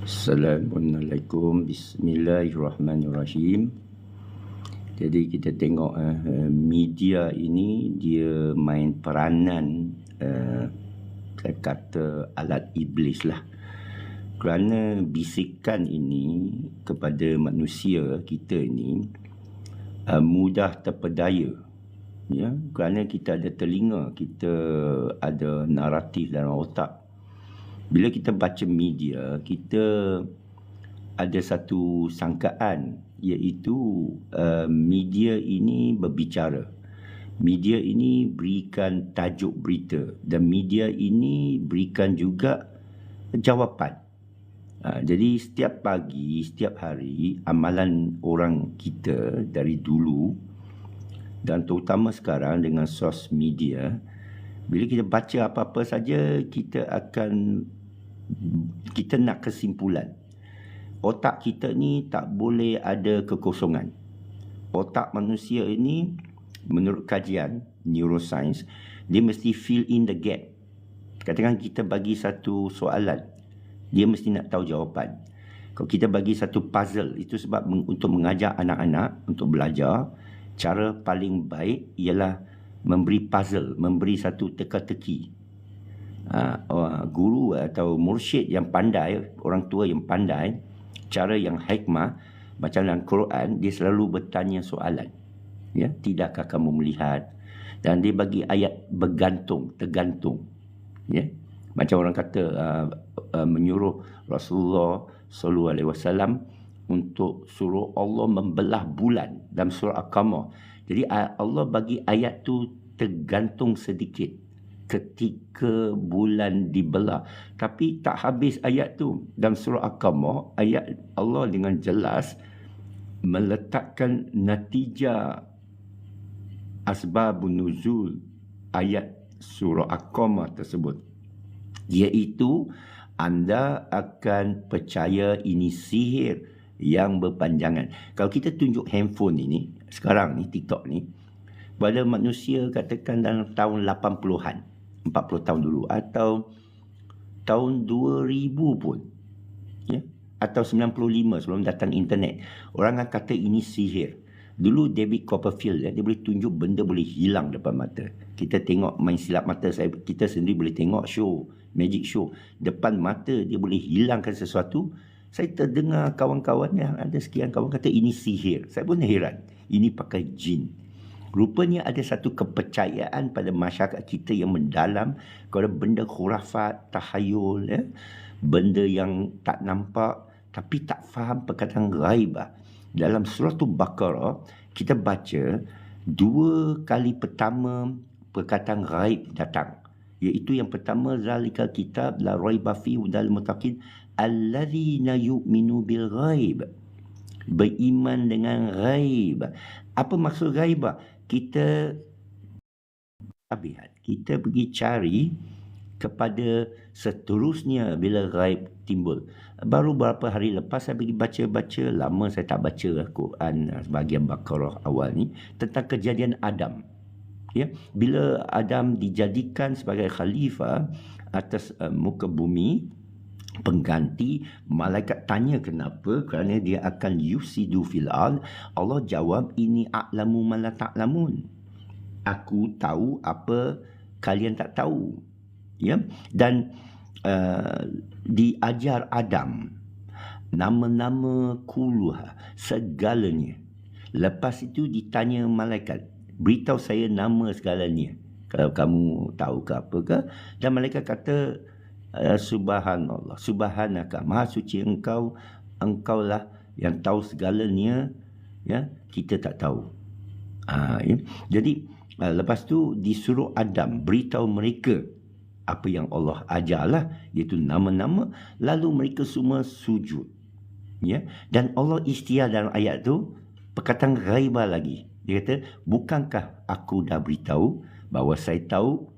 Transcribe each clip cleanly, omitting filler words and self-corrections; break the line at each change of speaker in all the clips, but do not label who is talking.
Assalamualaikum, bismillahirrahmanirrahim. Jadi kita tengok media ini dia main peranan saya kata alat iblis lah. Kerana bisikan ini kepada manusia kita ini mudah terpedaya. Ya, kerana kita ada telinga, kita ada naratif dalam otak. Bila kita baca media, kita ada satu sangkaan, iaitu media ini berbicara. Media ini berikan tajuk berita dan media ini berikan juga jawapan. Jadi setiap pagi, setiap hari, amalan orang kita dari dulu dan terutama sekarang dengan sos media, bila kita baca apa-apa saja, kita nak kesimpulan. Otak kita ni tak boleh ada kekosongan. Otak manusia ini, menurut kajian neuroscience, dia mesti fill in the gap. Katakan kita bagi satu soalan, dia mesti nak tahu jawapan. Kalau kita bagi satu puzzle, itu sebab untuk mengajar anak-anak untuk belajar, cara paling baik ialah memberi puzzle, memberi satu teka-teki. Guru atau mursyid yang pandai, orang tua yang pandai, cara yang hikmah, macam dalam Quran, dia selalu bertanya soalan. Ya, tidakkah kamu melihat? Dan dia bagi ayat bergantung, tergantung. Ya, macam orang kata menyuruh Rasulullah SAW untuk suruh Allah membelah bulan dalam surah Al-Qamar. Jadi Allah bagi ayat tu tergantung sedikit ketika bulan dibelah. Tapi tak habis ayat tu. Dalam surah Al-Qamar, ayat Allah dengan jelas meletakkan natijah asbabun nuzul ayat surah Al-Qamar tersebut. Iaitu anda akan percaya ini sihir yang berpanjangan. Kalau kita tunjuk handphone ini, sekarang ni, TikTok ni, pada manusia katakan dalam tahun 80-an, 40 tahun dulu, atau tahun 2000 pun, ya, atau 95 sebelum datang internet, orang akan kata ini sihir. Dulu David Copperfield, dia boleh tunjuk benda boleh hilang depan mata. Kita tengok main silap mata, kita sendiri boleh tengok show, magic show, depan mata dia boleh hilangkan sesuatu. Saya terdengar kawan-kawan yang ada sekian kawan kata ini sihir. Saya pun heran, ini pakai jin. Rupanya ada satu kepercayaan pada masyarakat kita yang mendalam kepada benda khurafat, tahayul, ya? Benda yang tak nampak tapi tak faham perkataan ghaibah. Dalam surah Baqarah kita baca 2 kali pertama perkataan ghaib datang, iaitu yang pertama zalikal kitab la raiba fihi hudal muttaqin allazina yu'minu bil ghaib, beriman dengan ghaib. Apa maksud ghaibah? Kita pergi cari kepada seterusnya bila ghaib timbul. Baru beberapa hari lepas saya pergi baca-baca, lama saya tak baca Quran bahagian Baqarah awal ni, tentang kejadian Adam. Ya, bila Adam dijadikan sebagai khalifah atas muka bumi, pengganti, malaikat tanya kenapa, kerana dia akan yufsidu fil ard. Allah jawab, ini a'lamu ma la ta'lamun, aku tahu apa kalian tak tahu. Ya, dan diajar Adam nama-nama kuluha, segalanya. Lepas itu ditanya malaikat, beritahu saya nama segalanya, kalau kamu tahu ke apa ke. Dan malaikat kata, subhanallah, subhanaka, maha suci engkau, engkaulah yang tahu segalanya, ya, kita tak tahu. Ya. Jadi lepas tu disuruh Adam beritahu mereka apa yang Allah ajarlah, iaitu nama-nama. Lalu mereka semua sujud, ya. Dan Allah istiar dalam ayat tu perkataan ghaibah lagi. Dia kata, bukankah aku dah beritahu bahawa saya tahu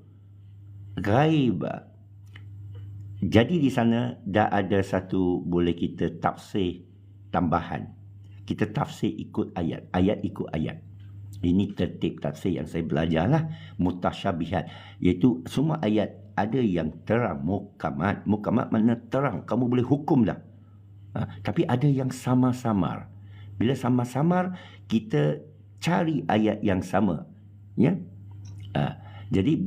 ghaibah. Jadi di sana dah ada satu, boleh kita tafsir tambahan. Kita tafsir ikut ayat, ayat ikut ayat. Ini tertib tafsir yang saya belajarlah, mutasyabihat, iaitu semua ayat ada yang terang, muhkamat. Muhkamat makna terang, kamu boleh hukum dah. Tapi ada yang samar-samar. Bila samar-samar, kita cari ayat yang sama. Ya. Jadi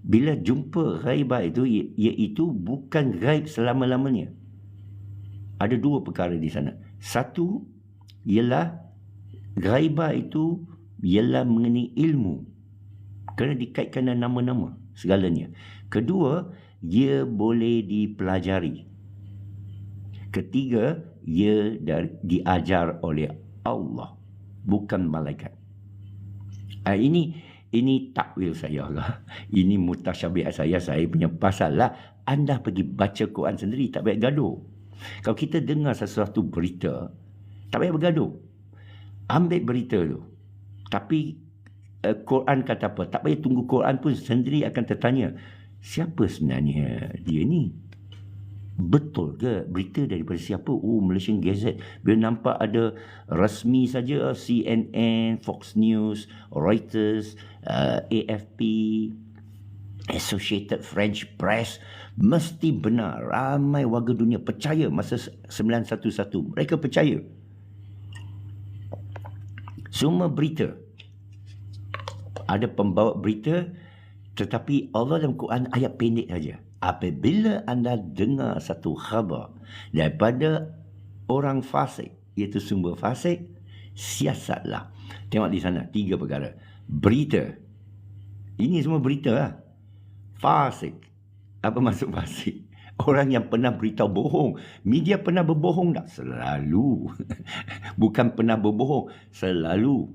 bila jumpa ghaibah itu, iaitu bukan ghaib selama-lamanya. Ada dua perkara di sana. Satu ialah ghaibah itu ialah mengenai ilmu, kerana dikaitkan dengan nama-nama segalanya. Kedua, ia boleh dipelajari. Ketiga, ia diajar oleh Allah, bukan malaikat. Ini takwil saya lah. Ini mutasyabihat saya punya pasal lah. Anda pergi baca Quran sendiri, tak payah gaduh. Kalau kita dengar sesuatu berita, tak payah bergaduh. Ambil berita tu. Tapi Quran kata apa? Tak payah tunggu Quran pun sendiri akan tertanya, siapa sebenarnya dia ni? Betul ke berita daripada siapa? Malaysian Gazette. Bila nampak ada rasmi saja, CNN, Fox News, Reuters, AFP, Associated French Press, mesti benar. Ramai warga dunia percaya masa 911. Mereka percaya. Semua berita. Ada pembawa berita, tetapi Allah dalam Quran ayat pendek saja. Apabila anda dengar satu khabar daripada orang fasik, iaitu sumber fasik, siasatlah. Tengok di sana, 3 perkara. Berita. Ini semua berita lah. Fasik. Apa maksud fasik? Orang yang pernah beritahu bohong. Media pernah berbohong tak? Selalu. Bukan pernah berbohong, selalu.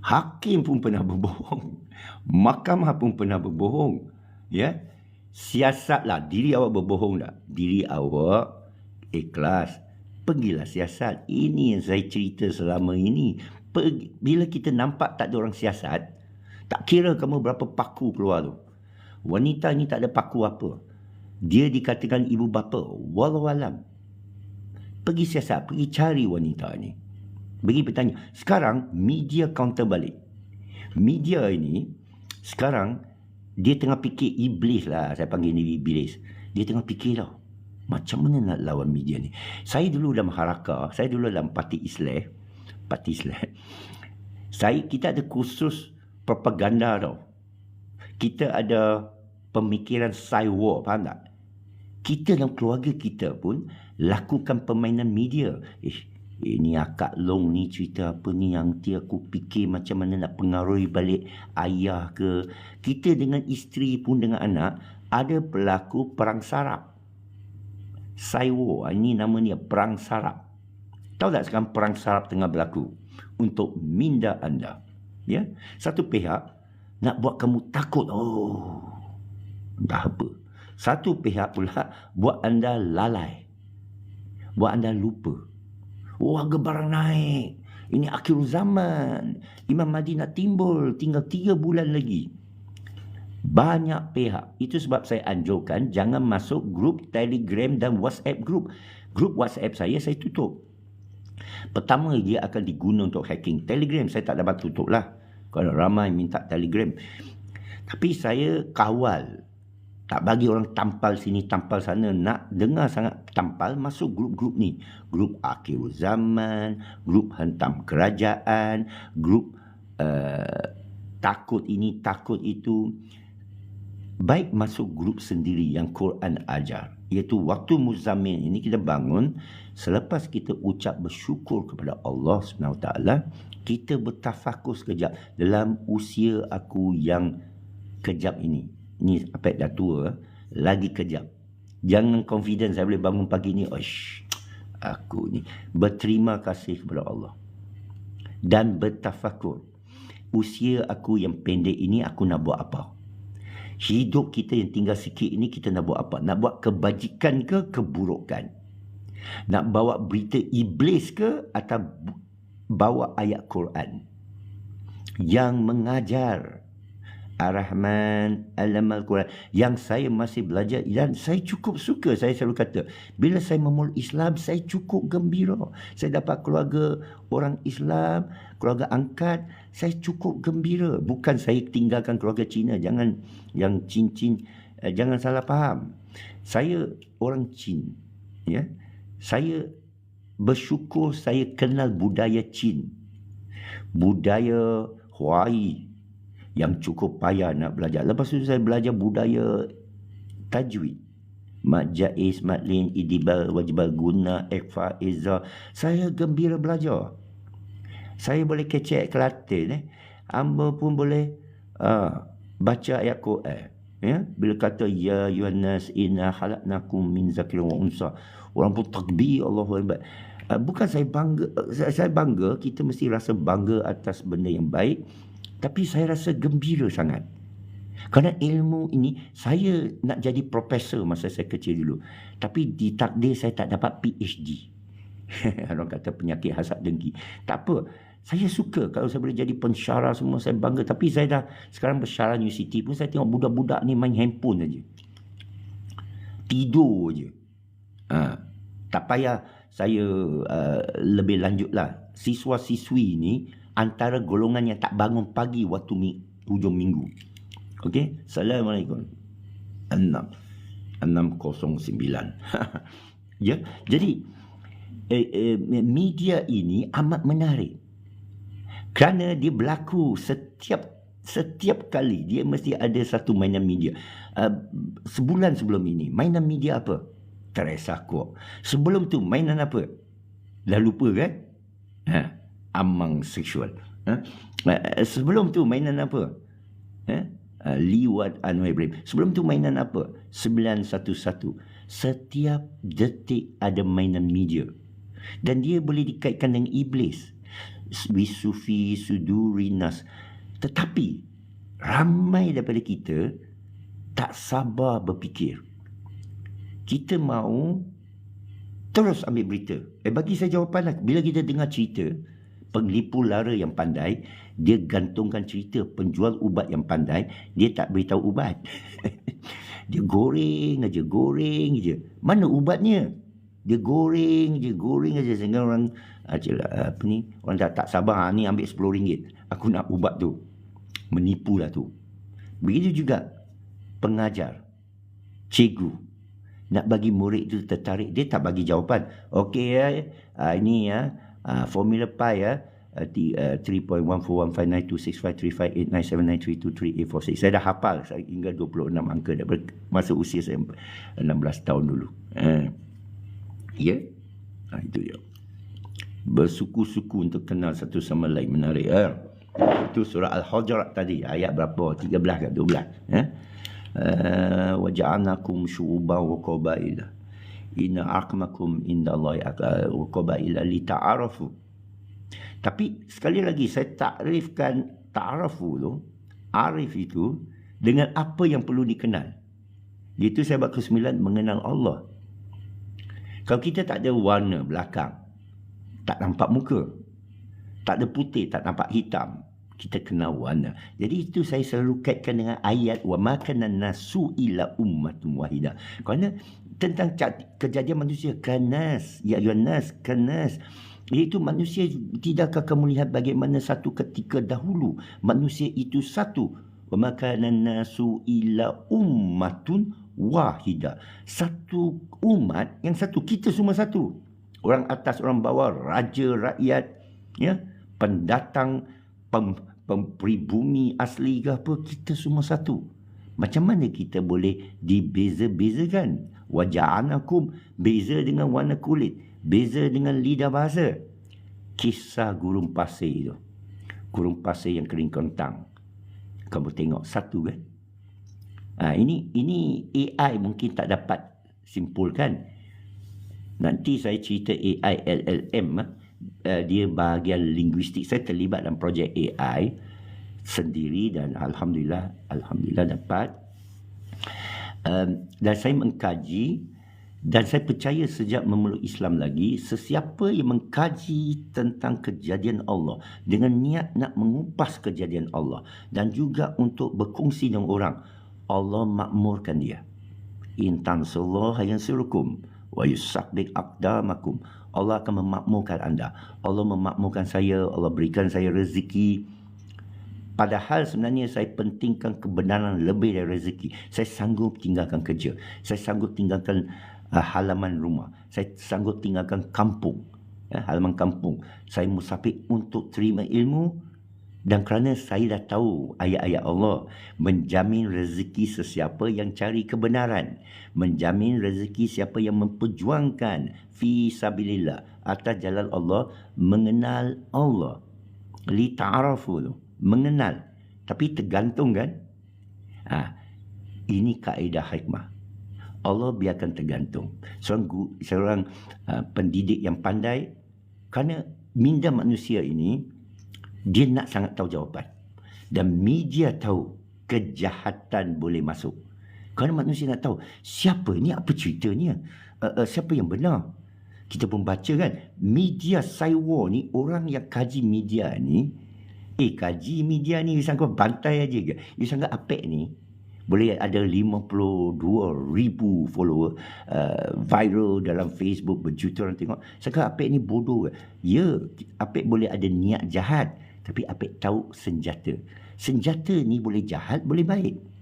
Hakim pun pernah berbohong. Mahkamah pun pernah berbohong. Ya. Siasatlah. Diri awak berbohong tak? Diri awak ikhlas. Pergilah siasat. Ini yang saya cerita selama ini. Bila kita nampak tak ada orang siasat, tak kira kamu berapa paku keluar tu. Wanita ni tak ada paku apa. Dia dikatakan ibu bapa. Wallahualam. Pergi siasat. Pergi cari wanita ni. Pergi bertanya. Sekarang media counter balik. Media ini sekarang dia tengah fikir iblis lah. Saya panggil ni iblis. Dia tengah fikir tau. Macam mana nak lawan media ni? Saya dulu dalam harakah. Saya dulu dalam Parti Islam. Kita ada kursus propaganda tau. Kita ada pemikiran cyber, faham tak? Kita dalam keluarga kita pun lakukan permainan media. Ini akak long ni cerita apa ni, yang nanti aku fikir macam mana nak pengaruhi balik ayah ke. Kita dengan isteri pun dengan anak ada berlaku perang saraf. Cyber, ini nama dia perang saraf. Tahu tak sekarang perang saraf tengah berlaku untuk minda anda. Ya, satu pihak nak buat kamu takut. Dah apa? Satu pihak pula buat anda lalai. Buat anda lupa. Harga barang naik. Ini akhir zaman. Imam Mahdi nak timbul. Tinggal 3 bulan lagi. Banyak pihak. Itu sebab saya anjurkan jangan masuk grup Telegram dan WhatsApp grup. Grup WhatsApp saya tutup. Pertama, dia akan diguna untuk hacking. Telegram saya tak dapat tutup lah. Kalau ramai minta Telegram. Tapi saya kawal. Tak bagi orang tampal sini, tampal sana. Nak dengar sangat tampal, masuk grup-grup ni. Grup akhir zaman, grup hentam kerajaan, grup takut ini, takut itu. Baik masuk grup sendiri yang Quran ajar. Iaitu waktu Muzammil ini kita bangun. Selepas kita ucap bersyukur kepada Allah SWT, kita bertafakur sekejap dalam usia aku yang kejap ini. Ni apek dah tua, lagi kejap. Jangan confident saya boleh bangun pagi ni, aku ni berterima kasih kepada Allah dan bertafakur. Usia aku yang pendek ini aku nak buat apa? Hidup kita yang tinggal sikit ini kita nak buat apa? Nak buat kebajikan ke keburukan? Nak bawa berita iblis ke atau bawa ayat Quran yang mengajar? Ar-Rahman Alamal Quran yang saya masih belajar dan saya cukup suka. Saya selalu kata, bila saya memulai Islam, saya cukup gembira. Saya dapat keluarga orang Islam, keluarga angkat, saya cukup gembira. Bukan saya tinggalkan keluarga Cina. Jangan yang Cin-Cin, jangan salah faham. Saya orang Cina. Ya, saya bersyukur saya kenal budaya Chin, budaya Hawaii yang cukup payah nak belajar. Lepas tu saya belajar budaya tajwid, Mat Jaiz, Mat Lin, Idibal, Wajibal Guna, Ikhfa, Izzah. Saya gembira belajar. Saya boleh kecek Kelantan. Hamba pun boleh baca ayat Quran. Ya, bila kata ya yuhannas inna khalaqnakum min zakarin wa unsa, orang pun takbir, Allahu akbar. Bukan saya bangga, saya bangga, kita mesti rasa bangga atas benda yang baik, tapi saya rasa gembira sangat. Kerana ilmu ini, saya nak jadi profesor masa saya kecil dulu, tapi di takdir saya tak dapat PhD. Orang kata penyakit hasad dengki. Tak apa, saya suka kalau saya boleh jadi pensyarah semua, saya bangga. Tapi saya dah sekarang bersyarah universiti pun, saya tengok budak-budak ni main handphone aja, tidur je. Tak payah saya lebih lanjut lah. Siswa-siswi ni antara golongan yang tak bangun pagi waktu hujung minggu. Okey, Assalamualaikum. 609. Ya, jadi media ini amat menarik. Kerana dia berlaku setiap kali dia mesti ada satu mainan media. Sebulan sebelum ini mainan media apa? Teresa Kwok. Sebelum tu mainan apa? Dah lupa kan? Amang seksual. Sebelum tu mainan apa? Liwat Anwar Ibrahim. Sebelum tu mainan apa? 911. Setiap detik ada mainan media. Dan dia boleh dikaitkan dengan iblis. Wisufi Sudurinas. Tetapi ramai daripada kita tak sabar berfikir. Kita mahu terus ambil berita. Bagi saya jawapan lah. Bila kita dengar cerita penglipu lara yang pandai, dia gantungkan cerita penjual ubat yang pandai, dia tak beritahu ubat. Dia goreng je. Mana ubatnya? Dia goreng aja sehingga orang orang tak sabar, ni ambil RM10, aku nak ubat tu. Menipulah tu. Begitu juga pengajar, cikgu nak bagi murid tu tertarik, dia tak bagi jawapan. Okey ini formula pi 3.141592653897. Saya dah hafal hingga 26 angka daripada masa usia saya 16 tahun dulu. Ya, itu dia. Bersuku-suku untuk kenal satu sama lain, menarik. Itu surah Al-Hujurat tadi, ayat berapa? 13 ke 12. Waja'alnakum syu'uban wa qabaila inna akramakum indallahi wa qabaila lita'arafu. Tapi sekali lagi saya takrifkan ta'arafu tu, arif itu dengan apa yang perlu dikenal. Itu saya bab ke-9, mengenal Allah. Kalau kita tak ada warna belakang, tak nampak muka, tak ada putih, tak nampak hitam, kita kenal warna. Jadi itu saya selalu kaitkan dengan ayat wa ma kana nasu illa ummatun wahidah. Kerana tentang kejadian manusia, kanas, ya yunas, kanas. Iaitu manusia, tidakkah kamu lihat bagaimana satu ketika dahulu manusia itu satu. Wa ma kana nasu illa ummatun wahidah. Satu umat yang satu, kita semua satu. Orang atas, orang bawah, raja, rakyat, ya, pendatang, pribumi asli ke apa, kita semua satu. Macam mana kita boleh dibeza-bezakan? Waja'anakum, beza dengan warna kulit, beza dengan lidah bahasa. Kisah gurun pasir itu, gurun pasir yang kering kentang, kamu tengok satu kan? Ini AI mungkin tak dapat simpulkan. Nanti saya cerita AI LLM, dia bahagian linguistik. Saya terlibat dalam projek AI sendiri dan alhamdulillah dapat. Dan saya mengkaji, dan saya percaya sejak memeluk Islam lagi, sesiapa yang mengkaji tentang kejadian Allah dengan niat nak mengupas kejadian Allah dan juga untuk berkongsi dengan orang, Allah makmurkan dia. In tansullaha yansurukum wa yusabbit aqdamakum. Allah akan memakmurkan anda. Allah memakmurkan saya, Allah berikan saya rezeki. Padahal sebenarnya saya pentingkan kebenaran lebih dari rezeki. Saya sanggup tinggalkan kerja. Saya sanggup tinggalkan halaman rumah. Saya sanggup tinggalkan kampung, halaman kampung. Saya musafir untuk terima ilmu, dan kerana saya dah tahu ayat-ayat Allah menjamin rezeki sesiapa yang cari kebenaran, menjamin rezeki siapa yang memperjuangkan fi sabilillah, atas jalan Allah, mengenal Allah. Li ta'arafu tu, mengenal. Tapi tergantung kan? Ini kaedah hikmah. Allah biarkan tergantung. Seorang pendidik yang pandai, kerana minda manusia ini, dia nak sangat tahu jawapan. Dan media tahu kejahatan boleh masuk. Kerana manusia nak tahu, siapa ni, apa ceritanya, siapa yang benar. Kita pun baca kan, media cyber ni, orang yang kaji media ni, kaji media ni, you sangka bantai aja ke? You sangka Apek ni, boleh ada 52,000 follower, viral dalam Facebook, berjuta orang tengok. Sangka Apek ni bodoh ke? Ya, Apek boleh ada niat jahat, tapi Apek tahu senjata. Senjata ni boleh jahat, boleh baik.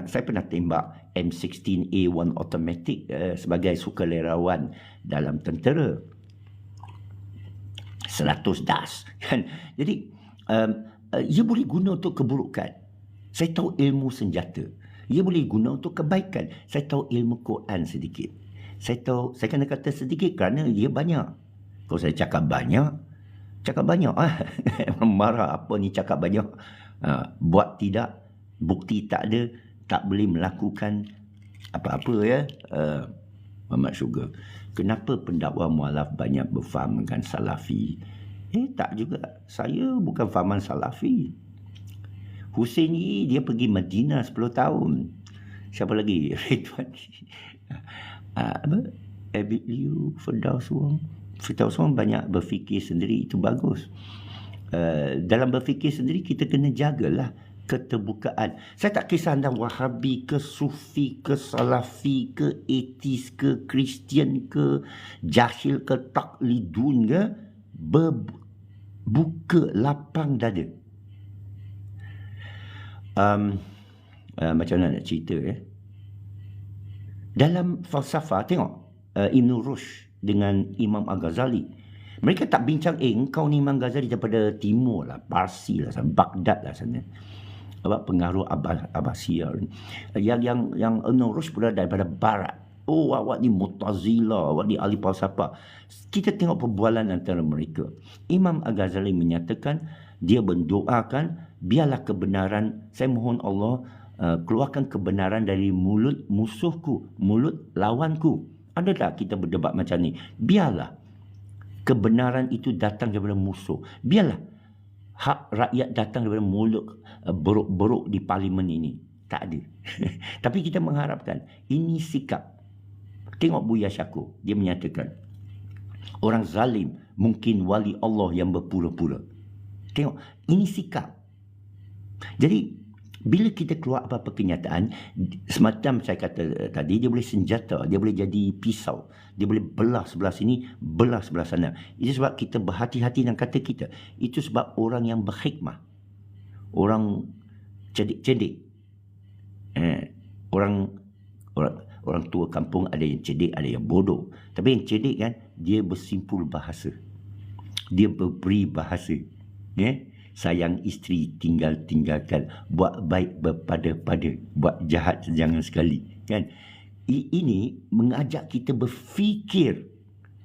Saya pernah tembak M16A1 automatic sebagai sukarelawan dalam tentera. 100 das. Kan? Jadi, ia boleh guna untuk keburukan. Saya tahu ilmu senjata. Ia boleh guna untuk kebaikan. Saya tahu ilmu Quran sedikit. Saya kena kata sedikit kerana ia banyak. Kalau saya cakap banyak, marah apa ni cakap banyak. Buat tidak, bukti tak ada, tak boleh melakukan apa-apa ya. Muhammad Sugar, kenapa pendakwa mualaf banyak berfahamkan Salafi? Tak juga. Saya bukan fahaman Salafi. Hussein ni dia pergi Madinah 10 tahun. Siapa lagi? Ridwan. Abid Liu, Firdaus Wong. Firdaus Wong banyak berfikir sendiri, itu bagus. Dalam berfikir sendiri kita kena jagalah keterbukaan. Saya tak kisah anda Wahabi ke, Sufi ke, Salafi ke, Atheis ke, Kristian ke, Jahil ke, Taklidun ke, buka lapang dada. Macam mana nak cerita dalam falsafah, tengok Ibn Rushd dengan Imam Al-Ghazali. Mereka tak bincang, engkau ni Imam Ghazali daripada timur lah, Parsi lah, Baghdad lah sana. Pengaruh Abbasiyah. Yang Ibn Rushd pula daripada barat. Awak ni Mu'tazilah, awak ni ahli falsafah. Kita tengok perbualan antara mereka. Imam Al-Ghazali menyatakan, dia mendoakan, biarlah kebenaran, saya mohon Allah keluarkan kebenaran dari mulut musuhku, mulut lawanku. Ada tak kita berdebat macam ni? Biarlah kebenaran itu datang daripada musuh. Biarlah hak rakyat datang daripada mulut beruk-beruk di parlimen ini. Tak ada. Tapi kita mengharapkan ini sikap. Tengok Buya Syakur, dia menyatakan orang zalim mungkin wali Allah yang berpura-pura. Tengok, ini sikap. Jadi bila kita keluar apa-apa kenyataan, semacam saya kata tadi, dia boleh senjata, dia boleh jadi pisau, dia boleh belah sebelah sini, belah sebelah sana. Itu sebab kita berhati-hati dengan kata kita. Itu sebab orang yang berhikmah, orang cerdik, orang tua kampung ada yang cerdik, ada yang bodoh. Tapi yang cerdik kan, dia bersimpul bahasa, dia berberi bahasa. Sayang isteri tinggalkan, buat baik berpada-pada, buat jahat jangan sekali. Kan? Ini mengajak kita berfikir.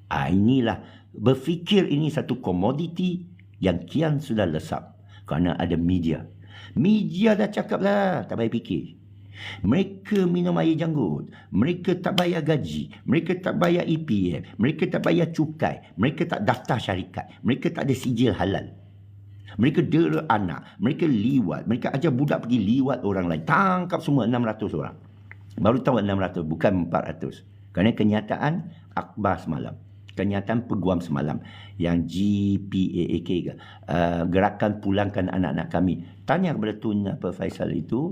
Inilah, berfikir ini satu komoditi yang kian sudah lesap. Kerana ada media. Media dah cakap lah, tak payah fikir. Mereka minum air janggut, mereka tak bayar gaji, mereka tak bayar EPF, mereka tak bayar cukai, mereka tak daftar syarikat, mereka tak ada sijil halal. Mereka dera anak, mereka liwat, mereka ajar budak pergi liwat orang lain. Tangkap semua 600 orang. Baru tahu 600, bukan 400. Kerana kenyataan akhbar semalam, kenyataan peguam semalam, yang GPAAK ke, gerakan pulangkan anak-anak kami. Tanya kepada Tun Faisal itu,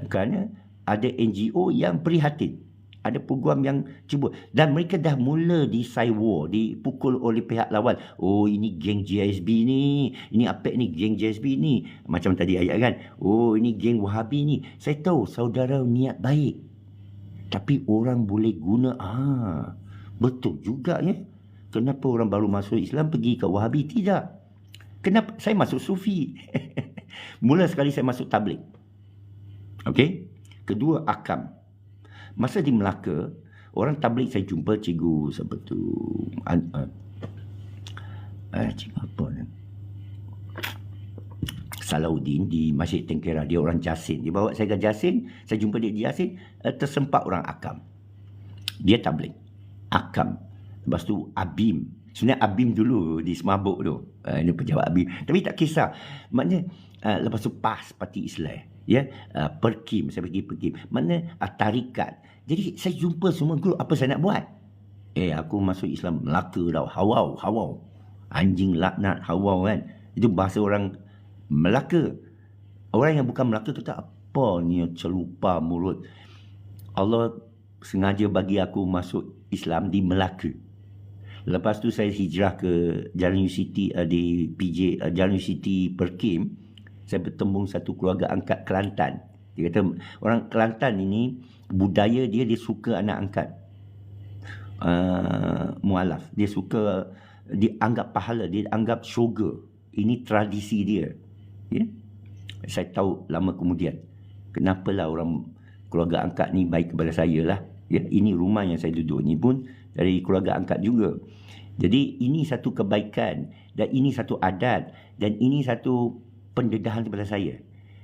kerana ada NGO yang prihatin. Ada peguam yang cuba. Dan mereka dah mula di war, dipukul oleh pihak lawan. Oh, ini geng JSB ni. Ini Apek ni, geng JSB ni. Macam tadi ayat kan. Oh, ini geng Wahabi ni. Saya tahu saudara niat baik. Tapi orang boleh guna, betul juga ya. Kenapa orang baru masuk Islam pergi ke Wahabi? Tidak. Kenapa? Saya masuk Sufi. Mula sekali saya masuk Tabligh. Okey. Kedua, Akam. Masa di Melaka, orang Tabligh saya jumpa cikgu siapa tu? Cikgu apa ni? Salahuddin di Masjid Tengkera. Dia orang Jasin. Dia bawa saya ke Jasin. Saya jumpa dia di Jasin. Tersempat orang Akam. Dia Tabligh. Akam. Lepas tu Abim. Sebenarnya Abim dulu di Semabuk tu. Ini pejabat Abim. Tapi tak kisah. Maknanya lepas tu PAS, Parti Islam. Ya, Perkim. Saya pergi Perkim. Maknanya tarikat. Jadi saya jumpa semua grup. Apa saya nak buat? Aku masuk Islam Melaka tau. Hawau. Anjing laknat hawau kan. Itu bahasa orang Melaka. Orang yang bukan Melaka kata, apa ni celupa mulut. Allah sengaja bagi aku masuk Islam di Melaka. Lepas tu saya hijrah ke Jalan Universiti di PJ Jalan Universiti Perkim. Saya bertembung satu keluarga angkat Kelantan. Dia kata orang Kelantan ini budaya dia suka anak angkat. Mualaf. Dia suka, dianggap pahala, dia anggap syurga. Ini tradisi dia. Ya? Saya tahu lama kemudian kenapalah orang keluarga angkat ni baik kepada saya lah. Ya, ini rumah yang saya duduk ni pun dari keluarga angkat juga. Jadi ini satu kebaikan dan ini satu adat dan ini satu pendedahan kepada saya.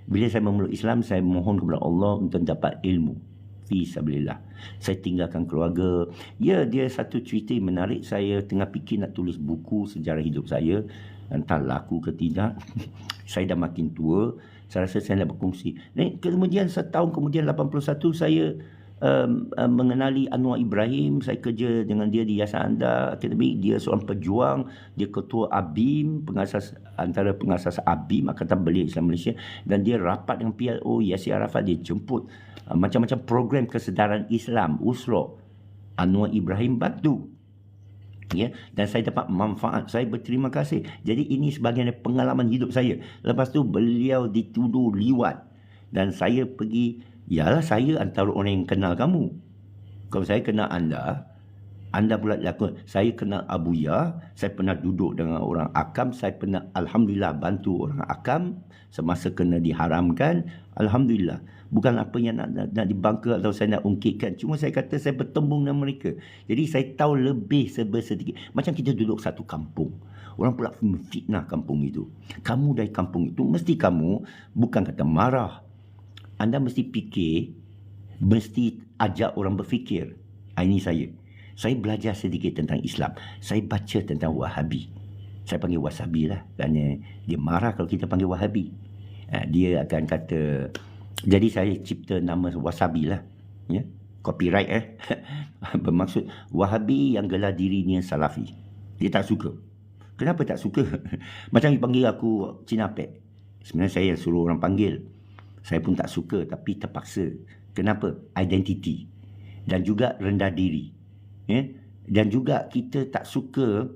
Bila saya memeluk Islam, saya mohon kepada Allah untuk dapat ilmu. Fi sabilillah. Saya tinggalkan keluarga. Ya, dia satu cerita menarik. Saya tengah fikir nak tulis buku sejarah hidup saya. Entah laku ke tidak. Saya dah makin tua. Saya rasa saya nak berkongsi. Dan kemudian setahun kemudian 81 saya mengenali Anwar Ibrahim. Saya kerja dengan dia di Yayasan Anda Akademik. Dia seorang pejuang. Dia ketua ABIM, antara pengasas ABIM, Angkatan Belia Islam Malaysia. Dan dia rapat dengan PLO, Yasir Arafat. Dia jemput macam-macam program kesedaran Islam, USRO. Anwar Ibrahim bantu. Ya, dan saya dapat manfaat. Saya berterima kasih. Jadi ini sebahagian pengalaman hidup saya. Lepas tu beliau dituduh liwat. Dan saya pergi, yalah saya antara orang yang kenal kamu. Kalau saya kenal anda pula lakukan. Saya kenal Abu Ya, saya pernah duduk dengan orang Akam, saya pernah alhamdulillah bantu orang Akam semasa kena diharamkan. Alhamdulillah. Bukan apa yang nak dibangka atau saya nak ungkitkan. Cuma saya kata saya bertembung dengan mereka. Jadi saya tahu lebih sedikit. Macam kita duduk satu kampung. Orang pula fitnah kampung itu. Kamu dari kampung itu, mesti kamu bukan kata marah. Anda mesti fikir, mesti ajak orang berfikir. Ini saya. Saya belajar sedikit tentang Islam. Saya baca tentang Wahabi. Saya panggil Wasabi lah. Kerana dia marah kalau kita panggil Wahabi. Dia akan kata, jadi saya cipta nama Wasabi lah. Ya? Copyright bermaksud Wahabi yang gelar dirinya Salafi. Dia tak suka. Kenapa tak suka? Macam dia panggil aku Cina Pek. Sebenarnya saya yang suruh orang panggil. Saya pun tak suka tapi terpaksa. Kenapa? Identiti. Dan juga rendah diri. Ya? Dan juga kita tak suka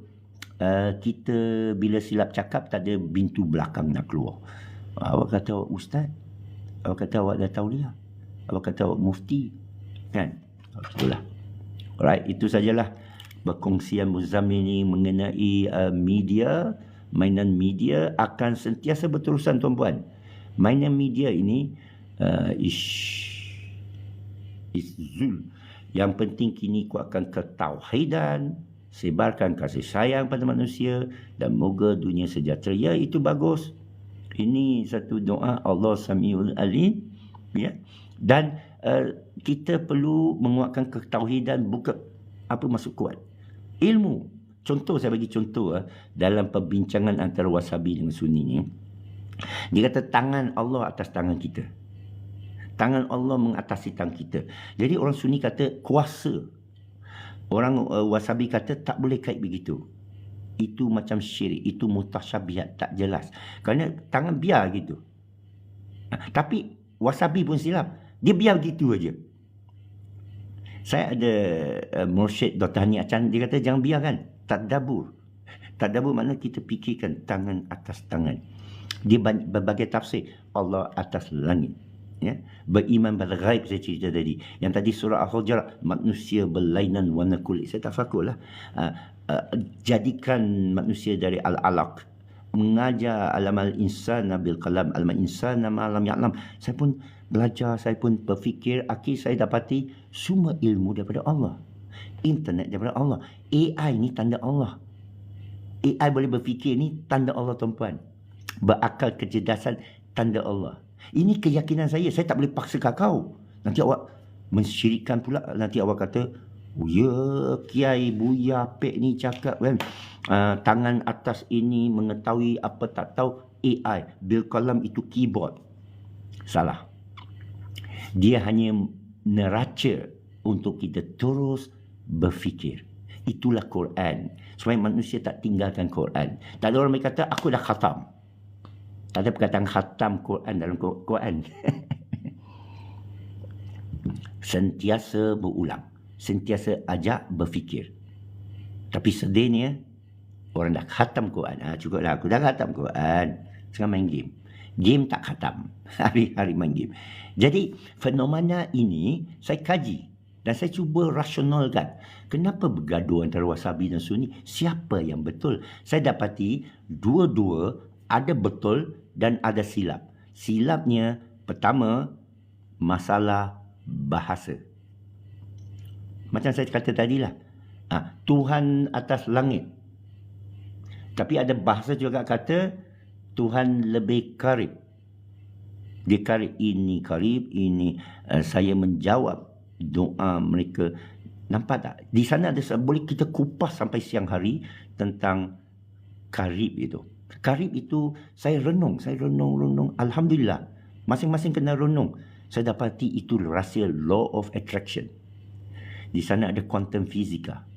kita bila silap cakap tak ada pintu belakang nak keluar. Awak kata awak ustaz. Awak kata awak dah tauliah. Awak kata awak mufti. Kan? Itulah. Alright, itu sajalah berkongsian Muzammil ini mengenai media. Mainan media akan sentiasa berterusan tuan-puan. Mainan media ini Zul. Yang penting kini kuatkan ketauhidan, sebarkan kasih sayang pada manusia dan moga dunia sejahtera. Ya, itu bagus. Ini satu doa Allah Samiul Alim, ya. Dan kita perlu menguatkan ketauhidan, bukan apa maksud kuat? Ilmu. Contoh, saya bagi contoh dalam perbincangan antara Wasabi dengan Sunni ni. Dia kata tangan Allah atas tangan kita. Tangan Allah mengatasi tangan kita. Jadi orang Sunni kata kuasa. Orang Wasabi kata tak boleh kait begitu. Itu macam syirik. Itu mutasyabihat, tak jelas. Kerana tangan biar gitu. Tapi Wasabi pun silap. Dia biar gitu aja. Saya ada mursyid Dr. Hani Acan. Dia kata jangan biarkan. Tadabur. Tadabur makna kita fikirkan tangan atas tangan. Dia berbagai tafsir. Allah atas langit. Ya, beriman pada ghaib saya cerita tadi. Yang tadi surah Al-Hujurat, manusia berlainan warna kulit. Saya tak fakur lah. Jadikan manusia dari al-alaq. Mengajar alamal insan bil qalam, alamal insan ma lam ya'lam. Saya pun belajar, saya pun berfikir, akhir saya dapati semua ilmu daripada Allah. Internet daripada Allah. AI ni tanda Allah. AI boleh berfikir ni tanda Allah, tuan-puan. Berakal kecerdasan tanda Allah. Ini keyakinan saya. Saya tak boleh paksa kau. Nanti awak mensyirikkan pula. Nanti awak kata, oh ya, Kiai Buya Pek ni cakap kan, tangan atas ini mengetahui apa tak tahu. AI, bil qalam itu keyboard. Salah. Dia hanya neraca untuk kita terus berfikir. Itulah Quran. Supaya manusia tak tinggalkan Quran. Tak ada orang yang kata, aku dah khatam. Tak ada perkataan khatam Quran dalam Quran. Sentiasa berulang. Sentiasa ajak berfikir. Tapi sedihnya, orang dah khatam Quran. Cukuplah, aku dah khatam Quran. Sekarang main game. Game tak khatam. Hari-hari main game. Jadi, fenomena ini saya kaji. Dan saya cuba rasionalkan. Kenapa bergaduh antara Wahabi dan Sunni? Siapa yang betul? Saya dapati dua-dua ada betul dan ada silap. Silapnya pertama, masalah bahasa. Macam saya kata tadilah. Tuhan atas langit. Tapi ada bahasa juga kata Tuhan lebih karib. Dia karib, ini karib, ini saya menjawab doa mereka. Nampak tak? Di sana ada, boleh kita kupas sampai siang hari tentang karib itu. Karib itu saya renung. Alhamdulillah. Masing-masing kena renung. Saya dapati itu rahsia law of attraction. Di sana ada quantum fisika.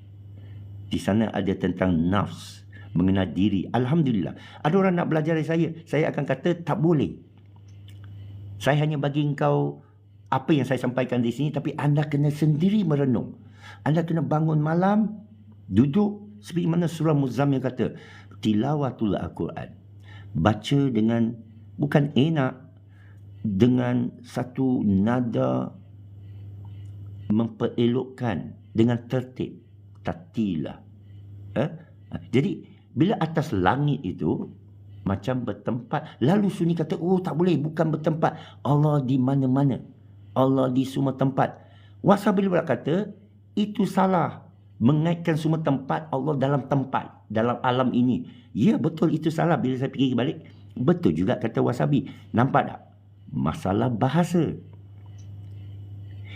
Di sana ada tentang nafs, mengenal diri. Alhamdulillah. Ada orang nak belajar dari saya. Saya akan kata tak boleh. Saya hanya bagi engkau apa yang saya sampaikan di sini, tapi anda kena sendiri merenung. Anda kena bangun malam, duduk seperti mana surah Muzammil kata, tilawatul Al-Quran. Baca dengan, bukan enak, dengan satu nada memperelokkan, dengan tertib. Tatilah. Jadi, bila atas langit itu, macam bertempat. Lalu Sunni kata, oh tak boleh, bukan bertempat. Allah di mana-mana. Allah di semua tempat. Wahabi pula kata, itu salah. Mengaitkan semua tempat, Allah dalam tempat, dalam alam ini. Ya, betul, itu salah. Bila saya fikir balik, betul juga kata Wahabi. Nampak tak? Masalah bahasa.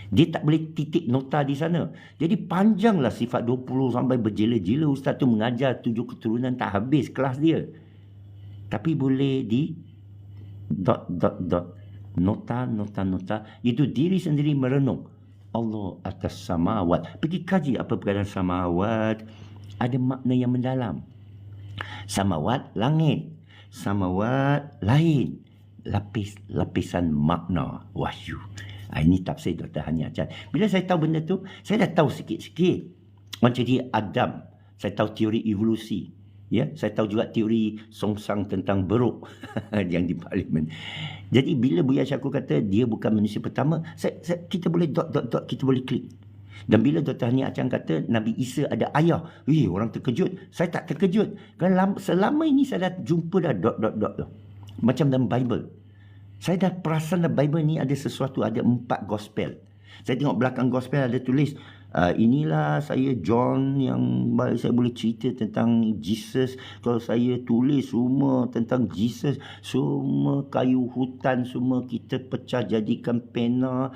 Dia tak boleh titik nota di sana. Jadi panjanglah sifat 20 sampai berjela-jela. Ustaz tu mengajar 7 keturunan tak habis kelas dia. Tapi boleh di dot. Nota. Itu diri sendiri merenung. Allah atas samawat. Pergi kaji apa perkataan samawat. Ada makna yang mendalam. Samawat, langit. Samawat, lain. Lapisan makna, wahyu. Ini tafsir Dr. Hani Achan. Bila saya tahu benda tu, saya dah tahu sikit-sikit. Macam dia Adam. Saya tahu teori evolusi. Ya, saya tahu juga teori songsang tentang beruk yang di parlimen. Jadi bila Buya Syakur kata dia bukan manusia pertama, kita boleh dot, kita boleh klik. Dan bila Dr. Hani Achan kata Nabi Isa ada ayah, orang terkejut. Saya tak terkejut. Kerana selama ini saya dah jumpa dah dot. Macam dalam Bible. Saya dah perasan dalam Bible ni ada sesuatu, ada 4 gospel. Saya tengok belakang gospel ada tulis, inilah saya John yang saya boleh cerita tentang Jesus. Kalau saya tulis semua tentang Jesus, semua kayu hutan semua kita pecah jadikan pena,